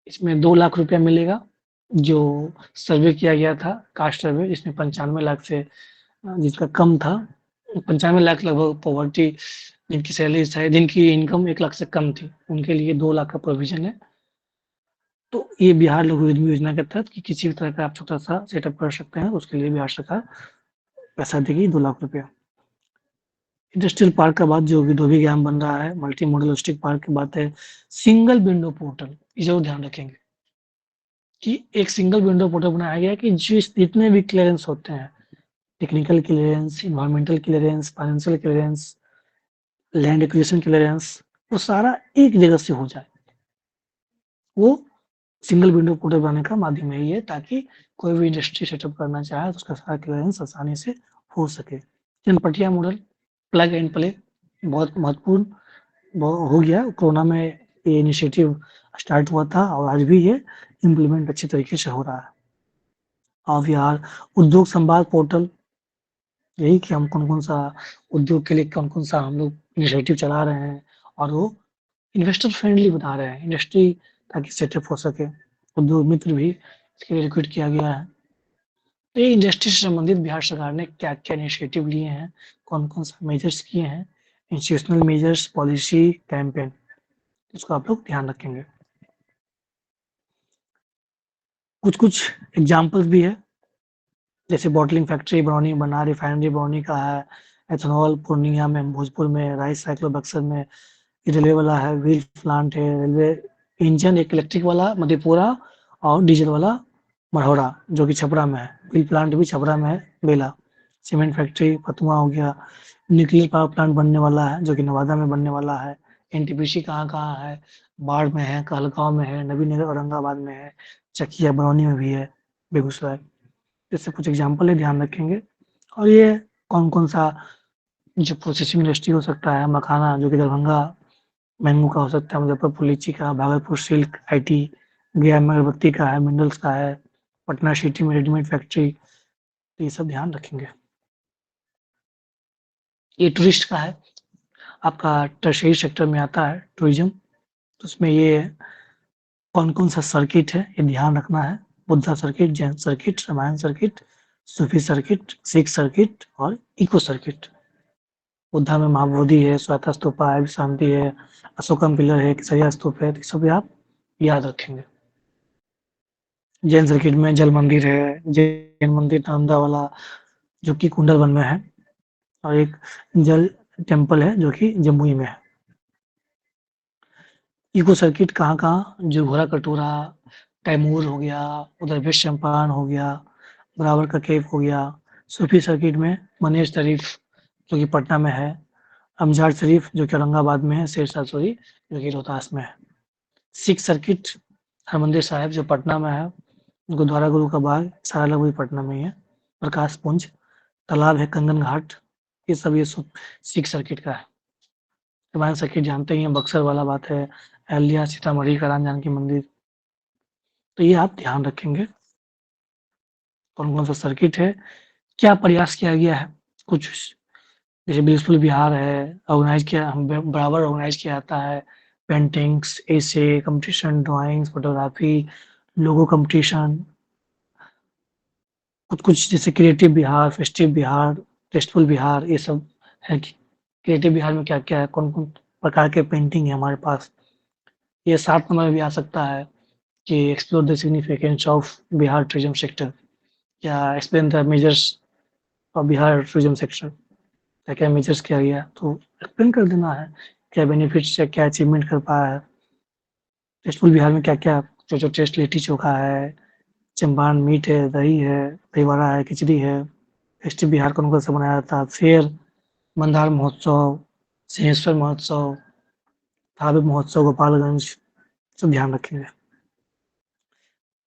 इसमें 2 लाख रुपया मिलेगा, जो सर्वे किया गया था, कास्ट सर्वे, जिसमें 95 लाख से जिसका कम था, 95 लाख लगभग पॉवर्टी, जिनकी सैलरी जिनकी इनकम 1 लाख से कम थी, उनके लिए 2 लाख का प्रोविज़न है। तो ये बिहार लघु उद्यमी योजना के तहत कि किसी भी तरह का आप छोटा-सा सेटअप कर सकते हैं, उसके लिए बिहार सरकार पैसा देगी 2 लाख रुपया। इंडस्ट्रियल पार्क का बात जो विदोभी-ज्ञान बन रहा है, मल्टी मॉडलिस्टिक पार्क की बात है, सिंगल विंडो पोर्टल, ये ज़रूर ध्यान रखेंगे कि एक सिंगल विंडो पोर्टल बनाया गया है कि जितने भी क्लीयरेंस होते हैं, technical clearance, environmental clearance, financial clearance, land acquisition clearance, वो सारा एक जगह से हो जाए। वो सिंगल विंडो पोर्टल बनाने का माध्यम यही है, ताकि कोई भी इंडस्ट्री सेटअप करना चाहे तो उसका सारा क्लीयरेंस आसानी से हो सके। Chanpatia model, plug and play, बहुत महत्वपूर्ण हो गया। कोरोना में ये इनिशिएटिव स्टार्ट हुआ था और आज भी ये इम्प्लीमेंट अच्छे तरीके से हो रहा है। अब यार उद्योग संवाद पोर्टल, यही कि हम कौन-कौन सा उद्योग के लिए कौन-कौन सा हम लोग इनिशिएटिव चला रहे हैं और वो इन्वेस्टर फ्रेंडली बना रहे हैं, इंडस्ट्री ताकि सेटअप हो सके। उद्योग मित्र भी इसके लिए रिक्रूट किया गया है। तो ये इंडस्ट्री से संबंधित बिहार सरकार ने क्या-क्या इनिशिएटिव लिए हैं, कौन-कौन सा मेजर्स किए हैं, इंस्टीट्यूशनल मेजर्स, पॉलिसी, कैंपेन, इसको आप लोग ध्यान रखेंगे। कुछ-कुछ एग्ज़ाम्पल्स भी है, जैसे बॉटलिंग फैक्ट्री बरौनी में बना, रिफाइनरी बरौनी का है, एथेनॉल पूर्णिया में, भोजपुर में, राइस साइक्लो बक्सर में, रेलवे वाला है, व्हील प्लांट है, रेलवे इंजन एक इलेक्ट्रिक वाला मधेपुरा और डीजल वाला मढ़ौरा, जो कि छपरा में है। व्हील प्लांट भी छपरा में है, बेला। सीमेंट फैक्ट्री फतुआ हो गया, न्यूक्लियर पावर प्लांट बनने वाला है, जो कि नवादा में बनने वाला है। एनटीपीसी कहाँ-कहाँ है, बाढ़ में है, कहलगाँव में है, नबीनगर औरंगाबाद में है, चकिया बरौनी में भी है, बेगूसराय। इससे कुछ एग्ज़ाम्पल है, ध्यान रखेंगे। और ये कौन-कौन सा जो प्रोसेसिंग इंडस्ट्री हो सकता है, मखाना जो कि दरभंगा मैंगो का हो सकता है, मुज़फ्फरपुर लीची का, भागलपुर सिल्क, आईटी, गया में अगरबत्ती का है, मिनरल्स का है, पटना सिटी में रेडीमेड फैक्ट्री, तो ये सब ध्यान रखेंगे। ये टूरिस्ट का है, आपका टर्शियरी सेक्टर में आता है टूरिज़्म, तो उसमें ये कौन-कौन सा सर्किट है, ये ध्यान रखना है। Buddha circuit, Jain circuit, Ramayan circuit, Sufi circuit, Sikh circuit और इको सर्किट। बुद्धा में महाबोधि है, श्वेता स्तूपा है, शांति है, अशोकम पिलर है, केसरिया स्तूप है, तो ये सब भी आप याद रखेंगे। जैन सर्किट में जल मंदिर है, जैन मंदिर नालंदा वाला जो कि कुंडलवन में है और एक जल टेम्पल है जो कि जमुई में है। इको सर्किट कहाँ-कहाँ, जो घोड़ा कटोरा, तैमूर हो गया, उधर वेस्ट चंपारण हो गया, बराबर का केव हो गया, सूफी सर्किट में मनेर शरीफ जो कि पटना में है, अमजार शरीफ जो कि औरंगाबाद में है, शेरशाह सूरी जो कि रोहतास में है। सिख सर्किट हरमंदिर साहिब जो पटना में है, गुरुद्वारा गुरु का बाग सारा लोग भी पटना में ही है, प्रकाश पुंज, तालाब है कंगन घाट, ये सब ये सब सिख सर्किट का है। रामायण सर्किट जानते ही हैं, बक्सर वाला बात है, अहल्या सीतामढ़ी का राम जानकी मंदिर, तो ये आप ध्यान रखेंगे कौन-कौन सा सर्किट है, क्या प्रयास किया गया है, कुछ जैसे ब्यूटीफुल बिहार है, ऑर्गेनाइज़ किया बराबर ऑर्गेनाइज़ किया जाता है, पेंटिंग्स, एसे, कॉम्पिटिशन, ड्राइंग्स, फोटोग्राफी, लोगो कॉम्पिटिशन, कुछ-कुछ जैसे creative Bihar, festive Bihar, tasteful Bihar, ये सब है कि क्रिएटिव बिहार में क्या-क्या है, कौन-कौन प्रकार के पेंटिंग है हमारे पास। ये 7 नंबर में भी आ सकता है कि explore the significance of Bihar tourism sector या explain the measures of Bihar tourism sector. क्या-क्या मेजर्स किया गया, तो एक्सप्लेन कर देना है, क्या बेनिफिट्स है, क्या अचीवमेंट कर पाया है। टेस्टफुल बिहार में क्या-क्या जो-जो टेस्ट लिट्टी चोखा है, चंपारण मीट है, दही है, दही बड़ा है, खिचड़ी है, फेस्टिव बिहार कौन-कौन सा मनाया जाता है, फेयर, मंदार महोत्सव, सिंहेश्वर महोत्सव, थावे महोत्सव गोपालगंज, सब ध्यान रखेंगे।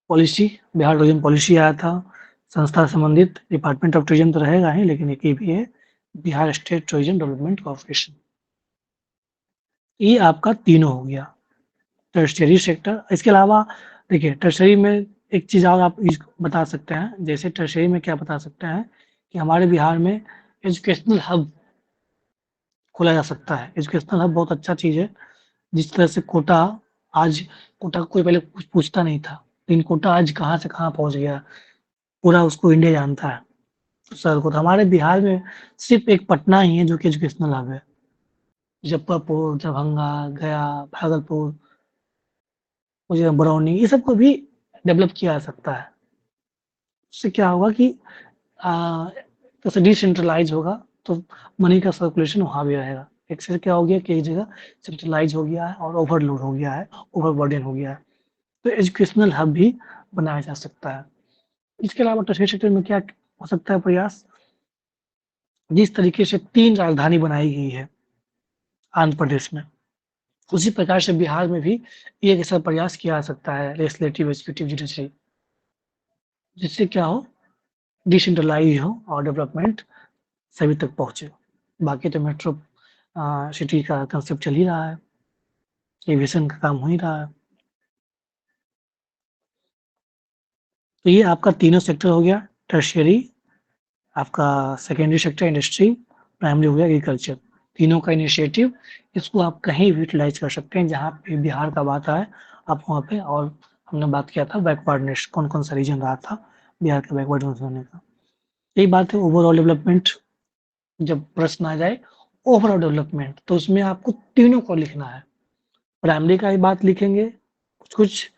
पॉलिसी, बिहार टूरिज्म पॉलिसी आया था, संस्था संबंधित डिपार्टमेंट ऑफ टूरिज्म तो रहेगा ही, लेकिन एक ये भी है, Bihar state tourism development corporation. ये आपका तीनों हो गया, टर्शियरी सेक्टर। इसके अलावा देखिए टर्शियरी में एक चीज़ और आप बता सकते हैं, जैसे टर्शियरी में क्या बता सकते हैं कि हमारे बिहार में एजुकेशनल हब खोला जा सकता है। एजुकेशनल हब बहुत अच्छा चीज़ है, जिस तरह से कोटा आज कोटा कोई पहले कुछ पूछता नहीं था, लेकिन कोटा आज कहाँ से कहाँ पहुँच गया, पूरा उसको इंडिया जानता है। सर को तो हमारे बिहार में सिर्फ़ एक पटना ही है जो कि एजुकेशनल हब है। मुज़फ्फरपुर, दरभंगा, गया, भागलपुर, मुझे बरौनी, ये सबको भी डेवलप किया जा सकता है। उससे क्या होगा कि जैसे डिसेंट्रलाइज़ होगा, तो मनी का सर्कुलेशन वहाँ भी रहेगा। एक से क्या हो गया कि एक जगह सेंट्रलाइज़ हो गया है और ओवरलोड हो गया है, ओवरबर्डन हो गया है। तो एजुकेशनल हब भी बनाया जा सकता है। इसके अलावा टर्शियरी सेक्टर में क्या हो सकता है प्रयास? जिस तरीके से 3 राजधानी बनाई गई है आंध्र प्रदेश में, उसी प्रकार से बिहार में भी एक ऐसा प्रयास किया जा सकता है लेजिस्लेटिव, एग्जीक्यूटिव, जुडिशरी, जिससे क्या हो, डिसेंट्रलाइज़ हो और डेवलपमेंट सभी तक पहुँचे। बाकी तो मेट्रो सिटी का कांसेप्ट चल ही रहा है, एविएशन का काम हो ही रहा है। तो ये आपका तीनों सेक्टर हो गया, टर्शियरी, आपका सेकेंडरी सेक्टर इंडस्ट्री, प्राइमरी हो गया एग्रीकल्चर। तीनों का इनिशिएटिव, इसको आप कहीं भी यूटिलाइज़ कर सकते हैं, जहाँ पे बिहार का बात आए, आप वहाँ पे। और हमने बात किया था बैकवर्डनेस, कौन-कौन सा रीजन रहा था बिहार के बैकवर्डनेस होने का। यही बात है ओवरऑल डेवलपमेंट, जब प्रश्न आ जाए ओवरऑल डेवलपमेंट, तो उसमें आपको तीनों को लिखना है। प्राइमरी का ही बात लिखेंगे, कुछ-कुछ,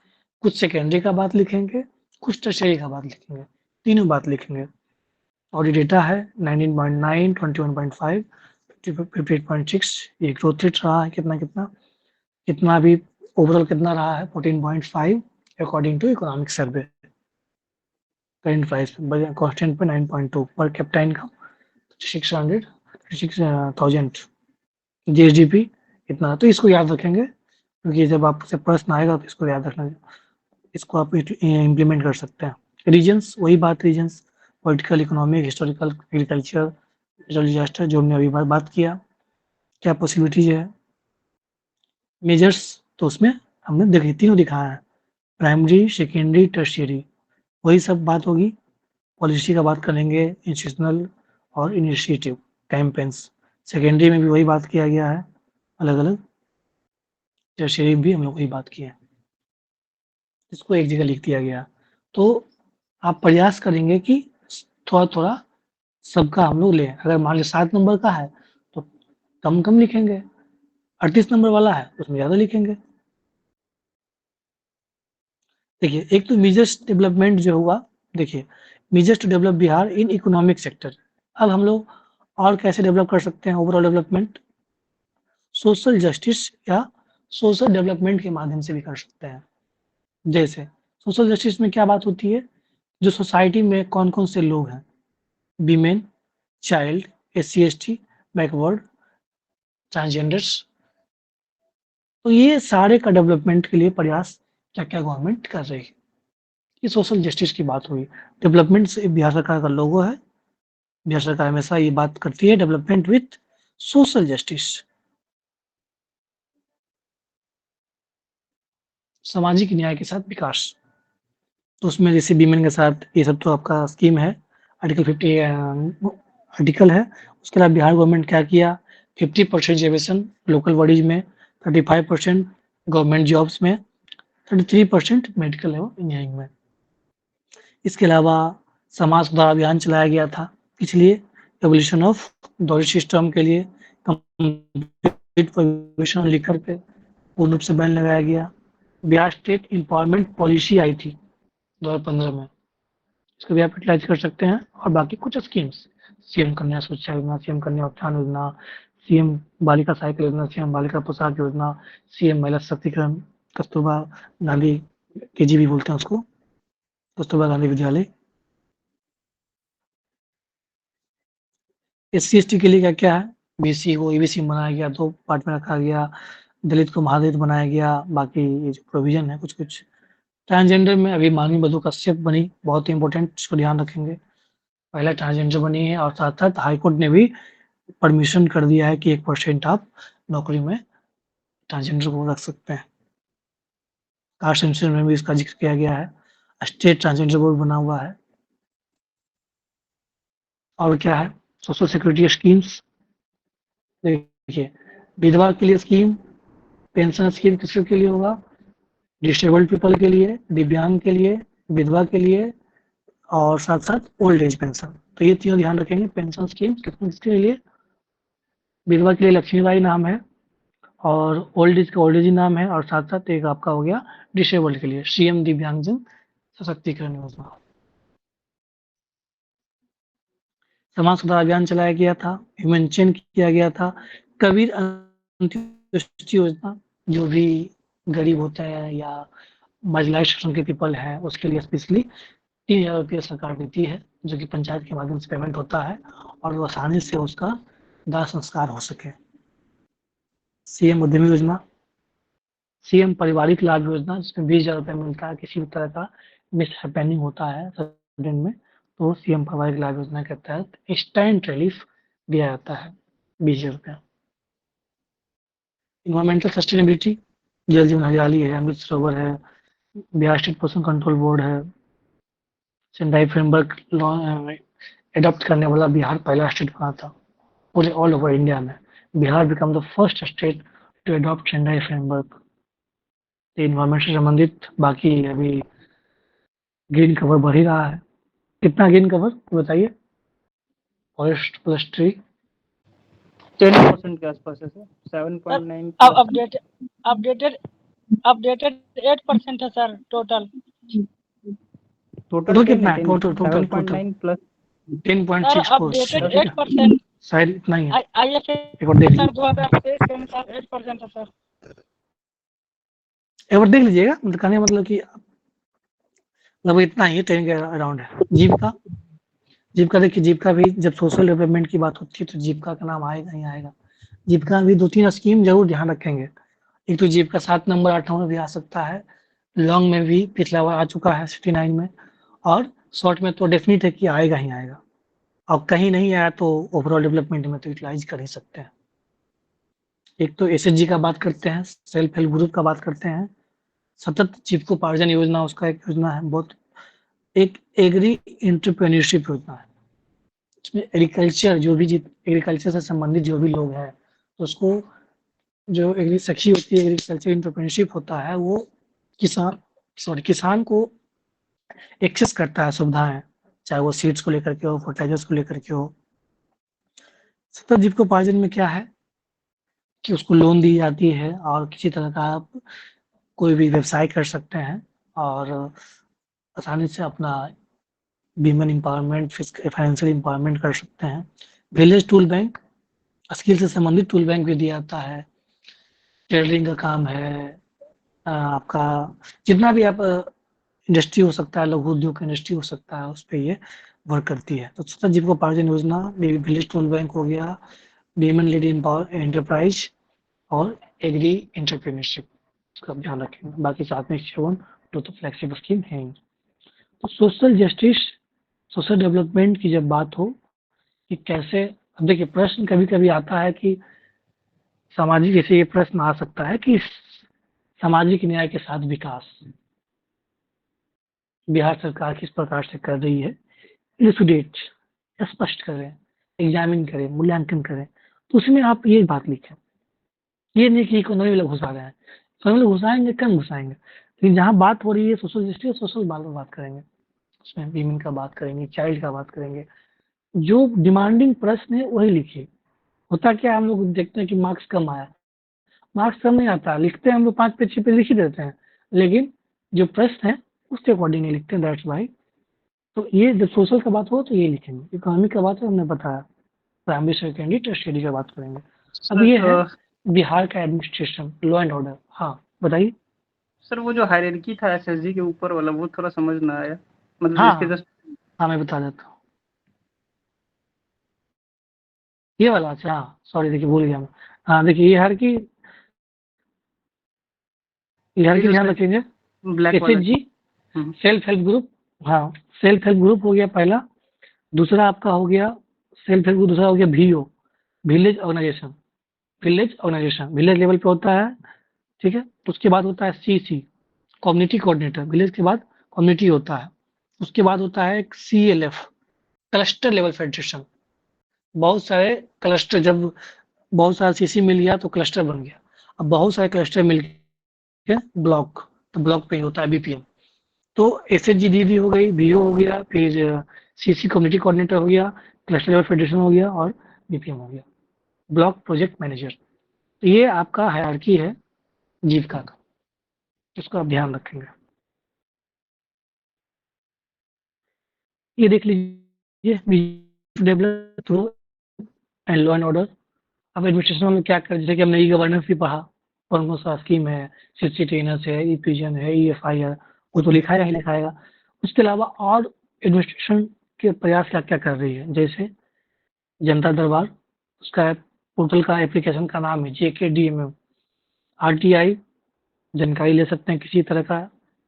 कुछ सेकेंडरी का बात लिखेंगे, कुछ टर्शियरी का बात लिखेंगे, तीनों बात लिखेंगे। और ये डेटा है 19.9, 21.5, 58.6, ये ग्रोथ रेट रहा है कितना-कितना, कितना अभी ओवरऑल कितना रहा है 14.5 according to economic survey. Current price constant पे 9.2 पर कैपिटा इनकम 600 जीएसडीपी इतना। तो इसको याद रखेंगे, क्योंकि जब आपसे प्रश्न आएगा तो इसको याद रखना, इसको आप इम्प्लीमेंट कर सकते हैं। रीजन्स, वही बात, reasons political, economic, historical, agriculture, natural disaster जो हमने अभी बात किया, क्या पॉसिबिलिटीज है, मेजर्स, तो उसमें हमने देखिए तीनों दिखाया है, प्राइमरी, सेकेंडरी, टर्शियरी, वही सब बात होगी। पॉलिसी का बात करेंगे, इंस्टीट्यूशनल और इनिशिएटिव कैंपेन्स। सेकेंडरी में भी वही बात किया गया है, अलग-अलग। टर्शियरी में भी हम लोग वही बात किए हैं, इसको एक जगह लिख दिया गया। तो आप प्रयास करेंगे कि थोड़ा-थोड़ा सबका हम लोग लें। अगर मान लीजिए 7 नंबर का है, तो कम-कम लिखेंगे, 38 नंबर वाला है, उसमें ज़्यादा लिखेंगे। देखिए, एक तो मेजर्स डेवलपमेंट जो हुआ, देखिए measures to develop Bihar in economic sector. अब हम लोग और कैसे डेवलप कर सकते हैं ओवरऑल डेवलपमेंट? सोशल जस्टिस या सोशल डेवलपमेंट के माध्यम से भी कर सकते हैं। जैसे सोशल जस्टिस में क्या बात होती है, जो सोसाइटी में कौन-कौन से लोग हैं, women, child, SC/ST, backward, transgenders, तो ये सारे का डेवलपमेंट के लिए प्रयास क्या-क्या गवर्नमेंट कर रही है। ये सोशल जस्टिस की बात हुई। डेवलपमेंट से बिहार सरकार का लोगो है। बिहार सरकार हमेशा ये बात करती है, डेवलपमेंट विथ सोशल जस्टिस। सामाजिक न्याय के साथ विकास, तो उसमें जैसे वीमेन के साथ ये सब तो आपका स्कीम है, आर्टिकल 50 आर्टिकल है। उसके अलावा बिहार गवर्नमेंट क्या किया, 50% रिजर्वेशन लोकल बॉडीज में, 35% गवर्नमेंट जॉब्स में, 33% मेडिकल एवं इंजीनियरिंग में। इसके अलावा समाज सुधार अभियान चलाया गया था, इसलिए एवोल्यूशन ऑफ डॉलर सिस्टम के लिए कंप्लीट प्रोहिबिशन लिकर के पूर्ण रूप से बैन लगाया गया। बिहार स्टेट एम्पावरमेंट पॉलिसी आई थी 2015 में, इसको भी आप यूटिलाइज कर सकते हैं। और बाकी कुछ स्कीम्स, सीएम कन्या सुरक्षा योजना, सीएम कन्या उत्थान योजना, सीएम बालिका साइकिल योजना, सीएम बालिका पोशाक योजना, सीएम महिला सशक्तिकरण, कस्तूरबा गांधी केजी भी बोलते हैं उसको, कस्तूरबा गांधी विद्यालय। SC/ST के लिए क्या-क्या है, BC को EBC बनाया गया, 2 पार्ट में रखा गया, दलित को महादलित बनाया गया, बाकी ये जो प्रोविज़न है कुछ-कुछ। ट्रांसजेंडर में अभी माननीय मधु कश्यप बनी, बहुत ही इम्पोर्टेंट, इसको ध्यान रखेंगे। पहला ट्रांसजेंडर बनी है और साथ-साथ हाई कोर्ट ने भी परमिशन कर दिया है कि 1% आप नौकरी में ट्रांसजेंडर को रख सकते हैं। कास्ट सेंसस में भी इसका ज़िक्र किया गया है। स्टेट ट्रांसजेंडर बोर्ड बना हुआ है। और क्या है, सोशल सिक्योरिटी स्कीम्स, देखिए विधवा के लिए स्कीम, पेंशन स्कीम किसके लिए होगा, डिसेबल्ड पीपल के लिए, दिव्यांग के लिए, विधवा के लिए और साथ-साथ ओल्ड एज पेंशन। तो ये तीनों ध्यान रखेंगे। पेंशन स्कीम किसके लिए, विधवा के लिए लक्ष्मीबाई नाम है और ओल्ड एज का ओल्ड एज नाम है, और साथ-साथ एक आपका हो गया डिसेबल्ड के लिए सीएम दिव्यांगजन सशक्तिकरण योजना। समाज सुधार अभियान चलाया गया था, ह्यूमन चेन किया गया था, कबीर अंत्योदय योजना, जो भी गरीब होता है या मार्जिनलाइज्ड सेक्शन के पीपल है उसके लिए स्पेशली 3000 रुपये सरकार देती है, जो कि पंचायत के माध्यम से पेमेंट होता है और वो आसानी से उसका दाह संस्कार हो सके। सीएम उद्यमी योजना, सीएम पारिवारिक लाभ योजना, जिसमें 20,000 रुपये मिलता है, किसी भी तरह का मिसहैपनिंग होता है सडन में, तो सीएम पारिवारिक लाभ योजना के तहत इंस्टेंट रिलीफ दिया जाता है, 20,000 रुपया। इन्वायरमेंटल सस्टेनेबिलिटी, जल जीवन हरियाली है, अमृत सरोवर है, Bihar state pollution control board है, सेंडाई फ्रेमवर्क लॉ एडॉप्ट करने वाला बिहार पहला स्टेट बना था पूरे ऑल ओवर इंडिया में। Bihar become the first state to adopt Sendai framework. Environment से संबंधित बाकी अभी ग्रीन कवर बढ़ ही रहा है। कितना ग्रीन कवर बताइए, फॉरेस्ट प्लस ट्री 10% के आसपास है सर, 7.9 अपडेटेड 8% है सर टोटल। टोटल कितना है, टोटल 7.9 प्लस 10.6 अपडेटेड 8% शायद इतना ही है। एक बार देख लीजिए, 8% है सर। एक बार देख लीजिएगा, मतलब कहने मतलब कि लगभग इतना ही 10 के अराउंड है। जीविका देखिए, जीविका भी जब सोशल डेवलपमेंट की बात होती है तो जीविका का नाम आएगा ही आएगा। जीविका भी 2-3 स्कीम जरूर ध्यान रखेंगे। एक तो जीविका 7 नंबर 8 नंबर भी आ सकता है, लॉन्ग में भी पिछला बार आ चुका है 69 में, और शॉर्ट में तो डेफिनेट है कि आएगा ही आएगा। और कहीं नहीं आया तो ओवरऑल डेवलपमेंट में तो यूटिलाइज कर ही सकते हैं। एक तो SHG का बात करते हैं, सेल्फ हेल्प ग्रुप का बात करते हैं, सतत जीविकोपार्जन योजना उसका एक योजना है, बहुत एक एग्री एंटरप्रेन्योरशिप योजना है। इसमें एग्रीकल्चर जो भी एग्रीकल्चर से संबंधित जो भी लोग हैं, तो उसको जो एग्री सखी होती है, एग्रीकल्चर एंटरप्रेन्योरशिप होता है, वो किसान को एक्सेस करता है सुविधाएं, चाहे वो सीड्स को लेकर के हो, फर्टिलाइजर्स को लेकर के हो। सतत जीविकोपार्जन में क्या है कि उसको लोन दी जाती है और किसी तरह का आप कोई भी व्यवसाय कर सकते हैं और आसानी से अपना विमेन एम्पावरमेंट, फाइनेंशियल एम्पावरमेंट कर सकते हैं। विलेज टूल बैंक, स्किल से संबंधित टूल बैंक भी दिया जाता है। टेलरिंग का काम है, आपका जितना भी आप इंडस्ट्री हो सकता है, लघु उद्योग का इंडस्ट्री हो सकता है, उस पे ये वर्क करती है। तो स्वतः जीविकोपार्जन योजना, विलेज टूल बैंक हो गया, वीमेन लेड एंटरप्राइज और एग्री एंटरप्रेन्योरशिप, इसका ध्यान रखेंगे। बाकी साथ में सेवन तो फ्लेक्सिबल स्कीम है ही। तो सोशल जस्टिस, सोशल डेवलपमेंट की जब बात हो कि कैसे, अब देखिए प्रश्न कभी कभी आता है कि सामाजिक, जैसे ये प्रश्न आ सकता है कि सामाजिक न्याय के साथ विकास बिहार सरकार किस प्रकार से कर रही है, इलुसिडेट, स्पष्ट करें, एग्जामिन करें, मूल्यांकन करें। तो उसमें आप ये बात लिखें, ये नहीं कि इकोनॉमी लोग घुसा रहे हैं, इकोनॉमी लोग घुसाएंगे, कम घुसाएंगे, लेकिन जहाँ बात हो रही है सोशल जस्टिस, सोशल बात करेंगे, उसमें वीमेन का बात करेंगे, चाइल्ड का बात करेंगे। जो डिमांडिंग प्रश्न है वही लिखिए। होता क्या, हम लोग देखते हैं कि मार्क्स कम आया, मार्क्स कम नहीं आता, लिखते हैं हम लोग 5 पे 6 पे लिख ही देते हैं, लेकिन जो प्रश्न है उसके अकॉर्डिंग नहीं लिखते हैं, दैट्स वाई। तो ये जब सोशल का बात हो तो ये लिखेंगे, इकोनॉमिक का बात है हमने बताया, प्राइमरी सेकेंडरी टर्शियरी का बात करेंगे। अब ये है बिहार का एडमिनिस्ट्रेशन, लॉ एंड ऑर्डर। हाँ बताइए सर, वो जो हायरार्की था एसएसजी के ऊपर वाला, वो थोड़ा समझ ना आया, मतलब हाँ इसके जस्ट हाँ मैं बता देता हूँ, ये वाला, अच्छा हाँ सॉरी, देखिए भूल गया मैं। हाँ देखिए, ये हर ये की जो ध्यान सर रखेंगे। ब्लैक वाला एसएचजी, हम्म, सेल्फ हेल्प ग्रुप, हाँ सेल्फ हेल्प ग्रुप हो गया पहला। दूसरा आपका हो गया सेल्फ हेल्प ग्रुप, दूसरा हो गया VO, village organisation, village level पे होता है, ठीक है। उसके बाद होता है सीसी, कम्युनिटी कोऑर्डिनेटर, विलेज के बाद कम्युनिटी होता है। उसके बाद होता है सीएलएफ, क्लस्टर लेवल फेडरेशन। बहुत सारे क्लस्टर, जब बहुत सारा सीसी मिल गया तो क्लस्टर बन गया, अब बहुत सारे क्लस्टर मिल गए ब्लॉक, तो ब्लॉक पे ही होता है बीपीएम। तो एसएचजीडीबी हो गई, बीओ हो गया, फिर सीसी कम्युनिटी कोऑर्डिनेटर हो गया, क्लस्टर लेवल फेडरेशन हो गया और बीपीएम हो गया, ब्लॉक प्रोजेक्ट मैनेजर। तो ये आपका हायरार्की है जीविका का, इसको आप ध्यान रखेंगे। ये देख लीजिए, develop through and law and order. अब एडमिनिस्ट्रेशन में क्या कर, जैसे कि हमने ई गवर्नेंस भी पढ़ा, कौन कौन सा स्कीम है, सिटीनस है, ई पिजन है, ईएफआई है, वो तो लिखाएगा ही लिखाएगा। उसके अलावा और एडमिनिस्ट्रेशन के प्रयास क्या क्या कर रही है, जैसे जनता दरबार, उसका पोर्टल का एप्लीकेशन का नाम है JKDMM। आरटीआई, जानकारी ले सकते हैं किसी तरह का,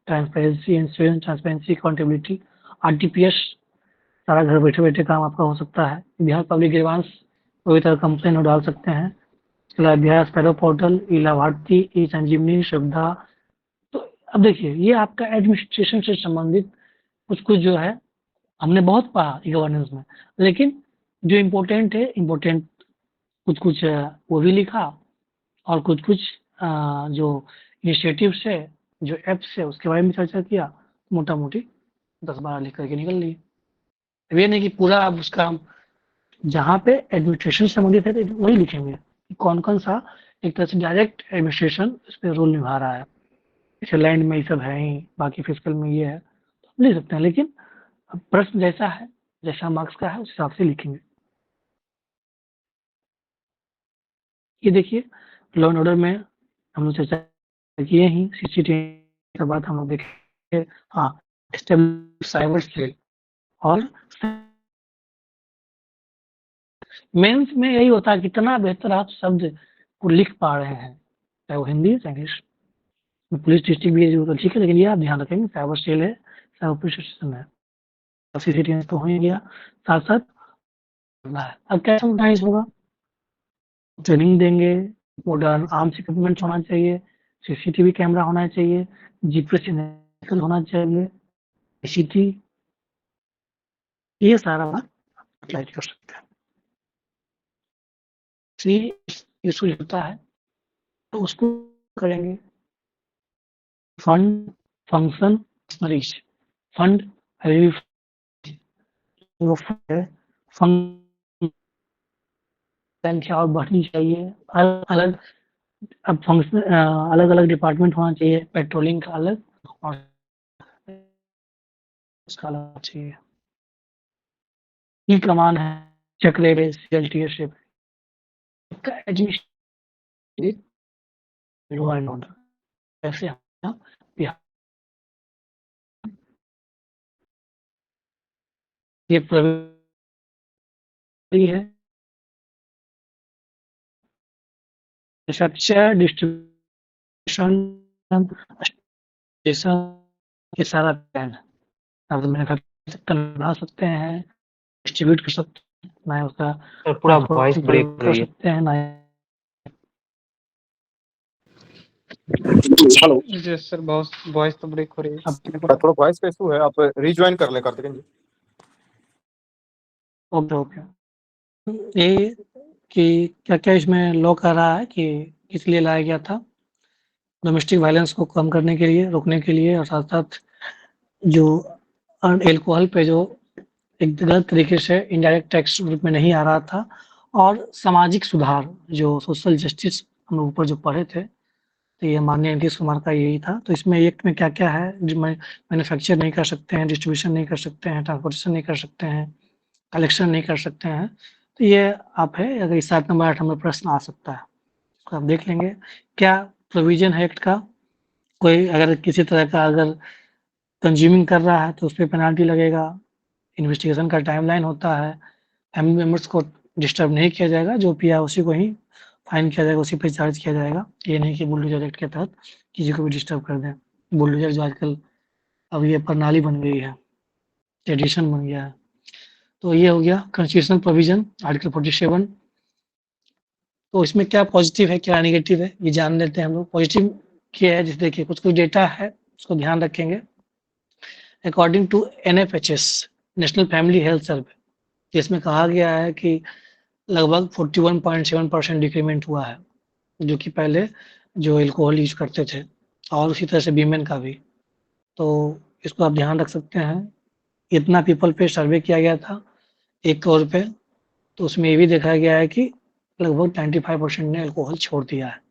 transparency, insurance, transparency, accountability. RTPS, सारा घर बैठे बैठे काम आपका हो सकता है। बिहार पब्लिक ग्रीवांस, कोई तरह कंप्लेन डाल सकते हैं। इसके अलावा बिहार स्पैरो पोर्टल, ई लाभार्थी, ई संजीवनी सुविधा। तो अब देखिए, ये आपका एडमिनिस्ट्रेशन से संबंधित कुछ कुछ जो है, हमने बहुत पढ़ा ई गवर्नेंस में, लेकिन जो इम्पोर्टेंट है, इम्पोर्टेंट कुछ कुछ वो भी लिखा, और कुछ कुछ जो इनिशिएटिव है, जो एप्स है, उसके बारे में चर्चा किया, मोटा मोटी 10-12 लिख करके निकल लिए। अब ये नहीं कि पूरा अब उसका हम जहाँ पे एडमिनिस्ट्रेशन से संबंधित है तो वही लिखेंगे कि कौन कौन सा एक तरह से डायरेक्ट एडमिनिस्ट्रेशन इस पर रोल निभा रहा है। जैसे लैंड में ये सब है ही, बाकी फिजिकल में ये है, तो हम लिख सकते हैं, लेकिन अब प्रश्न जैसा है, जैसा मार्क्स का है, उस हिसाब से लिखेंगे। ये देखिए, लॉ एंड ऑर्डर में हम लोग चर्चा किए ही, सीसीटीवी के बाद हम लोग देखे, हाँ एस्टेब्लिश साइबर सेल। और मेंस में यही होता है, कितना बेहतर आप शब्द को लिख पा रहे हैं, चाहे वो हिंदी है चाहे इंग्लिश। पुलिस डिस्ट्रिक्ट भी है तो ठीक है, लेकिन ये आप ध्यान रखेंगे, साइबर सेल है, साइबर पुलिस स्टेशन है, सीसीटीवी तो हो ही गया, साथ साथ अब क्या समटाइज होगा, ट्रेनिंग देंगे, मॉडर्न आर्म्स इक्विपमेंट होना चाहिए, सीसीटीवी कैमरा होना चाहिए, जीपीएस इनेबल होना चाहिए, आईसीटी, ये सारा बात अप्लाई कर सकते हैं। सी इशू होता है तो उसको करेंगे। Fund, function, reach. फंड अभी वो फंड संख्या और बढ़नी चाहिए, अलग अलग, अब फंक्शन अलग अलग डिपार्टमेंट होना चाहिए, पेट्रोलिंग का अलग और उसका अलग चाहिए। ई कमान है, चक्र base, LTS, law and order ऐसे ये प्रवृत्ति है स्ट्रक्चर डिस्ट्रीब्यूशन स्टेशन ये सारा प्लान है। आप मैन्युफैक्चर बना सकते हैं, डिस्ट्रीब्यूट कर सकते हैं, ना उसका सर पूरा वॉइस ब्रेक हो कर रही है। सकते हैं ना। हेलो जी सर वॉइस तो ब्रेक हो रही है। थोड़ा वॉइस का इशू है, आप रिज्वाइन कर लें कार्तिकेन जी। ओके ओके ये कि क्या क्या इसमें लॉ कर रहा है कि किस लिए लाया गया था, डोमेस्टिक वायलेंस को कम करने के लिए, रोकने के लिए, और साथ साथ जो एल्कोहल पे जो एक गलत तरीके से इनडायरेक्ट टैक्स रूप में नहीं आ रहा था, और सामाजिक सुधार जो सोशल जस्टिस हम ऊपर जो पढ़े थे, तो ये माननीय नीतीश कुमार का यही था। तो इसमें एक में क्या-क्या है, जो मैन्युफैक्चर नहीं कर सकते हैं, डिस्ट्रीब्यूशन नहीं कर सकते हैं, ट्रांसपोर्टेशन नहीं कर सकते हैं, कलेक्शन नहीं कर सकते हैं। तो ये आप है, अगर 7 नंबर 8 नंबर प्रश्न आ सकता है, तो आप देख लेंगे क्या प्रोविज़न है एक्ट का। कोई अगर किसी तरह का अगर कंज्यूमिंग कर रहा है तो उस पे पेनल्टी लगेगा, इन्वेस्टिगेशन का टाइमलाइन होता है, फैमिली मेंबर्स को डिस्टर्ब नहीं किया जाएगा, जो पिया उसी को ही फाइन किया जाएगा, उसी पे चार्ज किया जाएगा। ये नहीं कि बुलडोज़र एक्ट के तहत किसी को भी डिस्टर्ब कर दें। बुलडोज़र जो आजकल अब ये प्रणाली बन गई है, ट्रेडिशन बन गया है। तो ये हो गया कॉन्स्टिट्यूशनल प्रोविज़न आर्टिकल 47। तो इसमें क्या पॉजिटिव है, क्या नेगेटिव है, ये जान लेते हैं हम लोग। पॉजिटिव क्या है, जैसे देखिए कुछ डेटा है, उसको ध्यान रखेंगे। According to NFHS national family health survey, जिसमें कहा गया है कि लगभग 41.7% डिक्रीमेंट हुआ है, जो कि पहले जो अल्कोहल यूज़ करते थे, और उसी तरह से वीमेन का भी। तो इसको आप ध्यान रख सकते हैं। इतना पीपल पे सर्वे किया गया था 1 करोड़ पे, तो उसमें ये भी देखा गया है कि लगभग 95% ने अल्कोहल छोड़ दिया है।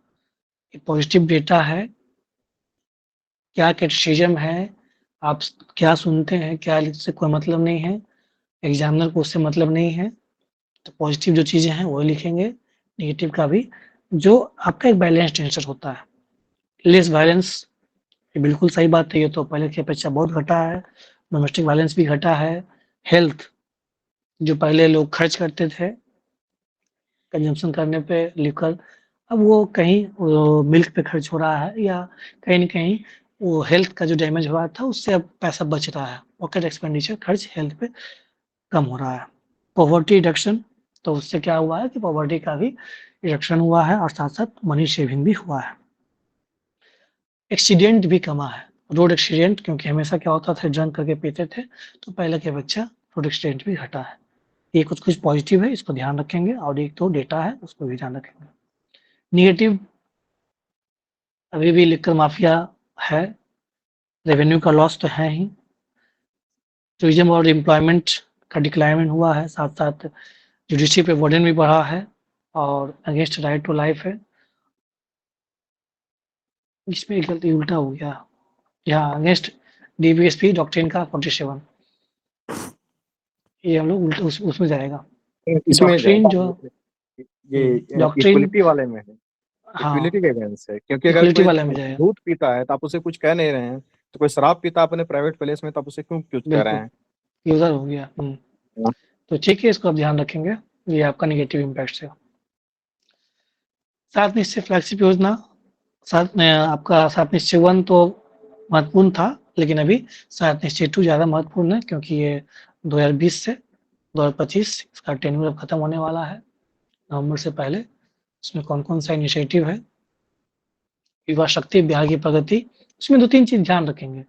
ये पॉजिटिव डेटा है। क्या क्रिटिसिज़्म है, आप क्या सुनते हैं, क्या इससे कोई मतलब नहीं है, एग्ज़ामिनर को उससे मतलब नहीं है। तो पॉजिटिव जो चीज़ें हैं वो लिखेंगे, नेगेटिव का भी, जो आपका एक बैलेंस्ड आंसर होता है। लेस वायलेंस, ये बिल्कुल सही बात है, ये तो पहले की अपेक्षा बहुत घटा है। डोमेस्टिक वायलेंस भी घटा है। हेल्थ, जो पहले लोग खर्च करते थे कंजम्पशन करने पे लिकर, अब वो कहीं मिल्क पे खर्च हो रहा है, या कहीं न कहीं वो हेल्थ का जो डैमेज हुआ था उससे अब पैसा बच रहा है। पॉकेट एक्सपेंडिचर खर्च हेल्थ पे कम हो रहा है। पॉवर्टी रिडक्शन, तो उससे क्या हुआ है कि पॉवर्टी का भी रिडक्शन हुआ है, और साथ-साथ मनी सेविंग भी हुआ है। एक्सीडेंट भी कमा है, रोड एक्सीडेंट, क्योंकि हमेशा क्या होता था ड्रंक करके पीते थे, तो पहले की अपेक्षा रोड एक्सीडेंट भी घटा है। ये कुछ-कुछ पॉजिटिव है, इसको ध्यान रखेंगे, और एक तो डेटा है उसको भी ध्यान रखेंगे। नेगेटिव, अभी भी लिक्कर माफिया है, रेवेन्यू का लॉस तो है ही, टूरिज्म और एम्प्लॉयमेंट का डिक्लाइन हुआ है, साथ-साथ जुडिशरी पे बर्डन भी बढ़ा है, और अगेंस्ट राइट टू लाइफ है। इसमें एक गलती उल्टा हो गया, यहाँ अगेंस्ट डीबीएसपी डॉक्ट्रिन का 47, ये हम लोग उल्टा उसमें जाएगा। इसमें डॉक्ट्रिन जो ये डॉक्ट्रिन, इक्वलिटी वाले में है, हाँ, इक्वलिटी के अगेंस्ट है, क्योंकि अगर इक्वलिटी कोई वाले में जाएगा। दूध पीता है तो आप उसे कुछ कह नहीं रहे हैं, तो कोई शराब पीता है अपने प्राइवेट प्लेस में तो आप उसे क्यों कुछ कह रहे बिल्कुल, हैं? यूज़र हो गया। तो ठीक है, इसको आप ध्यान रखेंगे, ये आपका नेगेटिव इम्पैक्ट है। सात निश्चय फ्लैगशिप योजना, साथ में आपका 7 निश्चय 1 तो महत्वपूर्ण था, लेकिन अभी 7 निश्चय 2 ज़्यादा महत्वपूर्ण है, क्योंकि ये 2020 से 2025 इसका टेन्योर अब खत्म होने वाला है, नवंबर से पहले। इसमें कौन-कौन सा इनिशिएटिव है, युवा शक्ति, बिहार की प्रगति, इसमें 2-3 चीज़ ध्यान रखेंगे।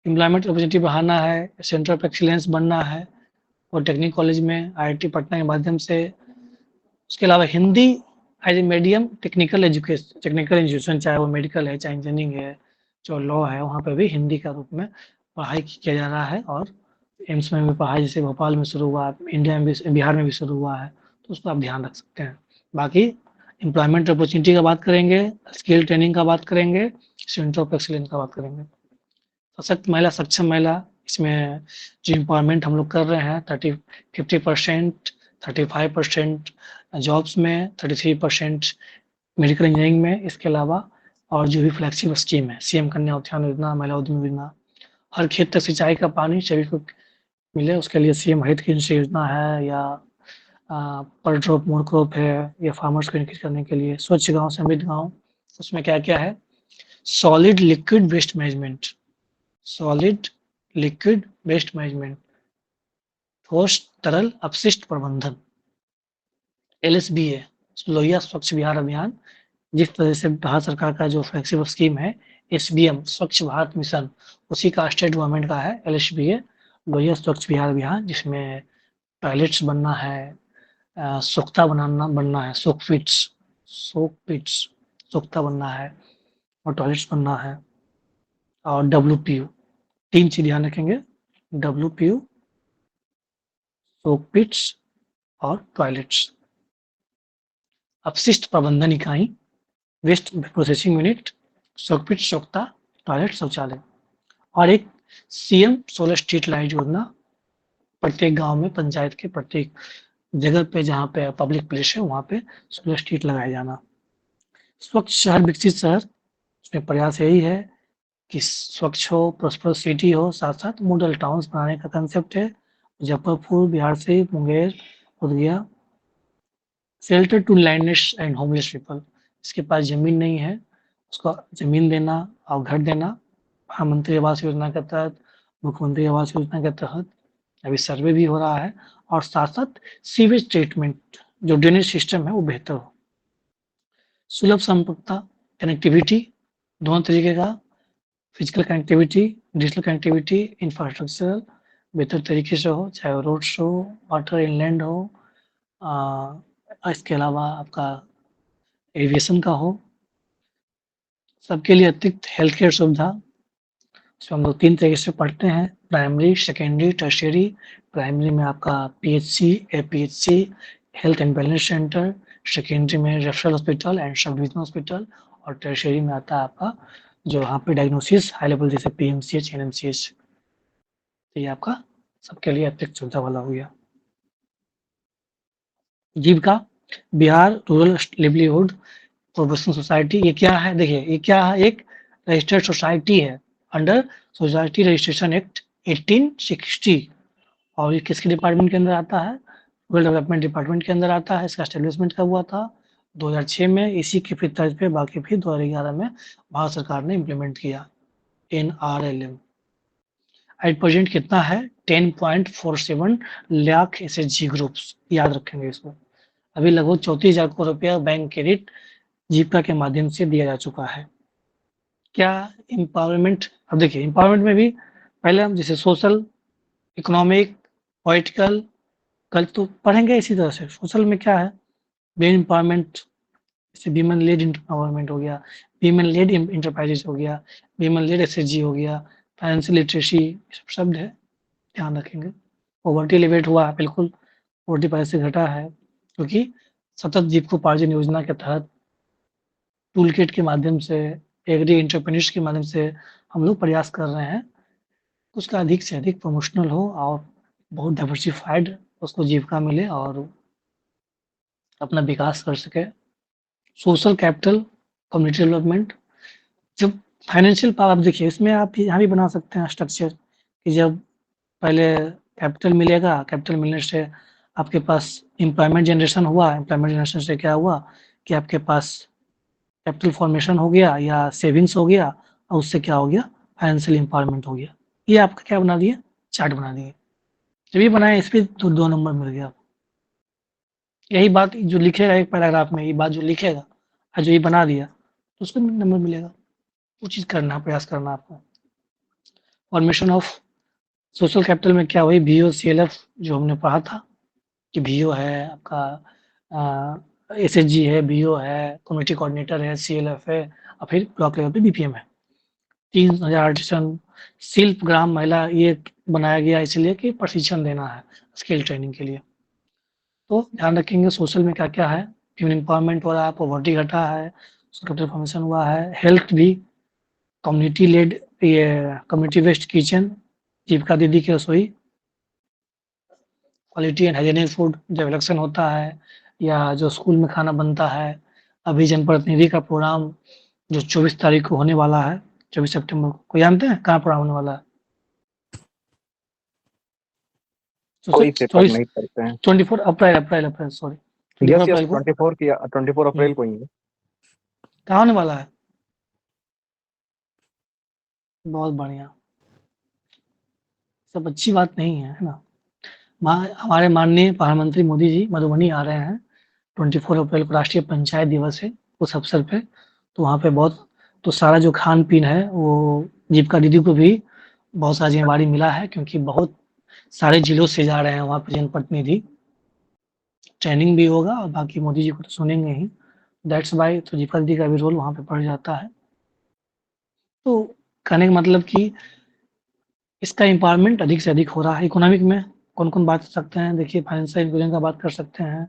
एम्प्लॉयमेंट अपॉर्चुनिटी बढ़ाना है, सेंटर ऑफ एक्सीलेंस बनना है, पॉलिटेक्निक कॉलेज में आईआईटी पटना के माध्यम से। उसके अलावा Hindi as a medium, technical institution, चाहे वो मेडिकल है, चाहे इंजीनियरिंग है, जो लॉ है, वहाँ पे भी हिंदी का रूप में पढ़ाई किया जा रहा है। और एम्स में भी पढ़ाई जैसे भोपाल में शुरू हुआ, इंडिया में भी, बिहार में भी शुरू हुआ है, तो उसको आप ध्यान रख सकते हैं। बाकी एम्प्लॉयमेंट अपॉर्चुनिटी का बात करेंगे, स्किल ट्रेनिंग का बात करेंगे, सेंटर ऑफ एक्सीलेंस का बात करेंगे। सशक्त महिला, सक्षम महिला, इसमें जो एम्पावरमेंट हम लोग कर रहे हैं, 50%, 35% जॉब्स में, 33% मेडिकल इंजीनियरिंग में, इसके अलावा और जो भी फ्लैगशिप स्कीम है, सीएम कन्या उत्थान योजना, महिला उद्यमी योजना, हर खेत तक सिंचाई का पानी सभी को मिले, उसके लिए सीएम हरित कृषि योजना है, या पर ड्रॉप मोर क्रॉप है, या फार्मर्स को इंक्रीज करने के लिए स्वच्छ गाँव समृद्ध गाँव। उसमें क्या-क्या है? Solid liquid waste management, solid liquid waste management, ठोस तरल अपशिष्ट प्रबंधन, एलएसबीए, लोहिया स्वच्छ बिहार अभियान। जिस तरह से भारत सरकार का जो फ्लैगशिप स्कीम है एसबीएम स्वच्छ भारत मिशन, उसी का स्टेट गवर्नमेंट का है एलएसबीए, लोहिया स्वच्छ बिहार अभियान, जिसमें टॉयलेट्स बनना है, सोख्ता बनना है, सोख्ता बनना है, और टॉयलेट्स बनना है, और डब्ल्यूपीयू, 3 चीज़ ध्यान रखेंगे, डब्ल्यूपीयू, सोक पिट्स और टॉयलेट्स। अपशिष्ट प्रबंधन इकाई, वेस्ट प्रोसेसिंग यूनिट, सोकपिट, सोख्ता, टॉयलेट, शौचालय। और एक सीएम सोलर स्ट्रीट लाइट योजना, प्रत्येक गांव में पंचायत के प्रत्येक जगह पे जहाँ पे पब्लिक प्लेस है वहाँ पे सोलर स्ट्रीट लगाया जाना। स्वच्छ शहर विकसित शहर, उसमें प्रयास यही है कि स्वच्छ हो, प्रॉस्परस सिटी हो, साथ-साथ मॉडल टाउन्स बनाने का कंसेप्ट है। मुजफ्फरपुर बिहार से Munger, Bodhgaya, shelter to landless and homeless people, इसके पास ज़मीन नहीं है, उसको ज़मीन देना और घर देना, प्रधानमंत्री आवास योजना के तहत, मुख्यमंत्री आवास योजना के तहत अभी सर्वे भी हो रहा है, और साथ-साथ सीवेज ट्रीटमेंट, जो ड्रेनेज सिस्टम है वो बेहतर हो। सुलभ संपर्कता, कनेक्टिविटी दोनों तरीके का, physical connectivity, digital connectivity, infrastructural बेहतर तरीके से हो, चाहे वो रोड्स हो, वाटर इनलैंड हो, इसके अलावा आपका एविएशन का हो। सबके लिए अतिरिक्त हेल्थ केयर सुविधा, इसमें हम लोग 3 तरीके से पढ़ते हैं, प्राइमरी, सेकेंडरी, टर्शियरी। प्राइमरी में आपका PHC, APHC, health and wellness centre, secondary में referral hospital and sub divisional hospital, और टर्शियरी में आता है आपका जो यहाँ पे डायग्नोसिस हाई लेवल जैसे पीएमसीएच, एनएमसीएच। तो ये आपका सबके लिए अतिरिक्त सुविधा वाला हो गया। Jeevika, Bihar rural livelihood professional society, ये क्या है? देखिए ये क्या है, एक रजिस्टर्ड सोसाइटी है अंडर सोसाइटी रजिस्ट्रेशन एक्ट 1860, और ये किसके डिपार्टमेंट के अंदर आता है? रूरल डेवलपमेंट डिपार्टमेंट के अंदर आता है। इसका एस्टेब्लिशमेंट कब हुआ था? 2006 में। इसी की फिर तर्ज पे बाकी फिर 2011 में भारत सरकार ने इम्प्लीमेंट किया NRLM। एट प्रेजेंट कितना है? 10.47 लाख एसएचजी ग्रुप्स, याद रखेंगे इसको। अभी लगभग 34,000 करोड़ रुपया बैंक क्रेडिट जीविका के माध्यम से दिया जा चुका है। क्या एम्पावरमेंट? अब देखिए एम्पावरमेंट में भी पहले हम जैसे सोशल, इकोनॉमिक, पॉलिटिकल कल तो पढ़ेंगे इसी तरह से। सोशल में क्या है? वेन एम्पावरमेंट, जैसे वीमेन लेड एम्पावरमेंट हो गया, वीमेन लेड इंटरप्राइजेज हो गया, वीमेन लेड एसएचजी हो गया, फाइनेंशियल लिटरेसी, सब शब्द है, ध्यान रखेंगे। पॉवर्टी एलिवेट हुआ, बिल्कुल पॉवर्टी पहले से घटा है, क्योंकि सतत जीविकोपार्जन योजना के तहत टूल किट के माध्यम से, एग्री एंटरप्रेन्योर्स के माध्यम से हम लोग प्रयास कर रहे हैं उसका अधिक से अधिक प्रमोशनल हो और बहुत डाइवर्सिफाइड उसको जीविका मिले और अपना विकास कर सके। सोशल कैपिटल, कम्युनिटी डेवलपमेंट, जब फाइनेंशियल पावर, आप देखिए इसमें आप यहाँ भी बना सकते हैं स्ट्रक्चर कि जब पहले कैपिटल मिलेगा, कैपिटल मिलने से आपके पास एम्प्लॉयमेंट जनरेशन हुआ, एम्प्लॉयमेंट जनरेशन से क्या हुआ कि आपके पास कैपिटल फॉर्मेशन हो गया या सेविंग्स हो गया, और उससे क्या हो गया? फाइनेंशियल एम्पावरमेंट हो गया। ये आपका क्या बना दिए? चार्ट बना दिए। जब ये बनाए इस पे तो 2 नंबर मिल गया। यही बात जो लिखेगा एक पैराग्राफ में, ये बात जो लिखेगा और जो ये बना दिया तो उसको नंबर मिलेगा। वो चीज़ करना, प्रयास करना आपको। फॉर्मेशन ऑफ सोशल कैपिटल में क्या हुई? VO CLF जो हमने पढ़ा था कि VO है आपका, SHG है, VO है, कम्युनिटी कोऑर्डिनेटर है, CLF है, और फिर ब्लॉक लेवल पे BPM है। 3000 आर्टिसन, शिल्प ग्राम महिला, ये बनाया गया इसलिए कि प्रशिक्षण देना है स्किल ट्रेनिंग के लिए। तो ध्यान रखेंगे सोशल में क्या-क्या है? ह्यूमन एम्पावरमेंट हो रहा है, पॉवर्टी घटा है, कैपिटल फॉर्मेशन हुआ है, हेल्थ भी, कम्युनिटी लेड, ये कम्युनिटी बेस्ड किचन, जीविका दीदी की रसोई, क्वालिटी एंड हाइजीनिक फूड जब इलेक्शन होता है या जो स्कूल में खाना बनता है, अभी जनप्रतिनिधि का प्रोग्राम जो 24 तारीख को होने वाला है, 24 सितंबर को। कोई जानते हैं कहाँ पर होने वाला है? कोई पेपर नहीं पढ़ते हैं। 24 अप्रैल सॉरी, 24 यस अप्रैल को 24 अप्रैल को ही है। कहाँ होने वाला है? बहुत बढ़िया, सब अच्छी बात नहीं है ना। हमारे माननीय प्रधानमंत्री मोदी जी मधुबनी आ रहे हैं 24 अप्रैल को, राष्ट्रीय पंचायत दिवस है उस अवसर पे। तो वहाँ पे बहुत, तो सारा जो खान पीन है वो जीविका दीदी को भी बहुत सारा जिम्मेवारी मिला है, क्योंकि बहुत सारे जिलों से जा रहे हैं वहाँ पे जनप्रतिनिधि। ट्रेनिंग भी होगा और बाकी मोदी जी को तो सुनेंगे ही, दैट्स वाई। तो जीविका दीदी का भी रोल वहाँ पे बढ़ जाता है। तो कहने का मतलब कि इसका एम्पावरमेंट अधिक से अधिक हो रहा है। इकोनॉमिक में कौन-कौन बात कर सकते हैं? देखिए, फाइनेंशियल इंक्लूजन का बात कर सकते हैं,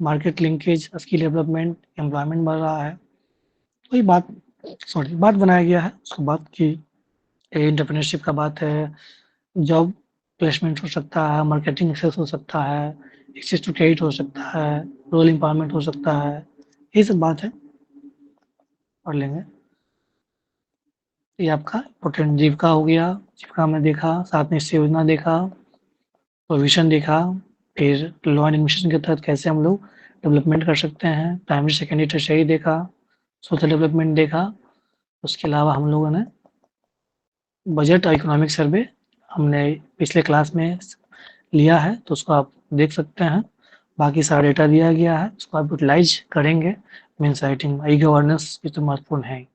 market linkage, skill development, employment बढ़ रहा है। वही बात बात बनाया गया है। उसके बाद की एंटरप्रेन्योरशिप का बात है, जॉब प्लेसमेंट हो सकता है, मार्केटिंग एक्सेस हो सकता है, एक्सेस टू क्रेडिट हो सकता है, रूरल एम्पावरमेंट हो सकता है। ये सब बात है, पढ़ लेंगे। ये आपका इम्पोर्टेंट जीविका हो गया। जीविका में देखा, सात निश्चय योजना देखा, प्रोविज़न देखा, फिर लॉ एंड एडमिनिस्ट्रेशन के तहत कैसे हम लोग डेवलपमेंट कर सकते हैं, प्राइमरी, सेकेंडरी, टर्शियरी देखा, सोशल डेवलपमेंट देखा। उसके अलावा हम लोगों ने बजट और इकोनॉमिक सर्वे हमने पिछले क्लास में लिया है, तो उसको आप देख सकते हैं। बाकी सारा डेटा दिया गया है, उसको आप यूटिलाइज़ करेंगे मीन्स राइटिंग। ई गवर्नेंस भी तो महत्वपूर्ण है ही।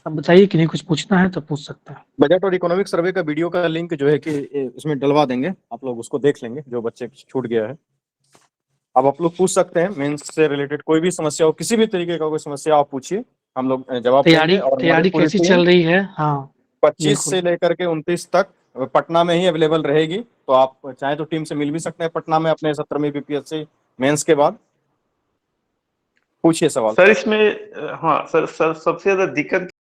अब बताइए कि नहीं कुछ पूछना है तो पूछ सकते हैं। बजट और इकोनॉमिक सर्वे का वीडियो का लिंक जो है कि इसमें डलवा देंगे, आप लोग उसको देख लेंगे जो बच्चे छूट गया है। अब आप लोग पूछ सकते हैं मेंस से रिलेटेड कोई भी समस्या हो, किसी भी तरीके का कोई समस्या आप पूछिए, हम लोग जवाब देंगे। और तैयारी कैसी चल रही है? हाँ, 25 से लेकर के 29 तक पटना में ही अवेलेबल रहेगी। तो आप चाहे तो टीम से मिल भी सकते हैं पटना में अपने 17वीं बीपीएससी मेंस के बाद। पूछिए सवाल सर इसमें, हाँ सर सबसे ज्यादा दिक्कत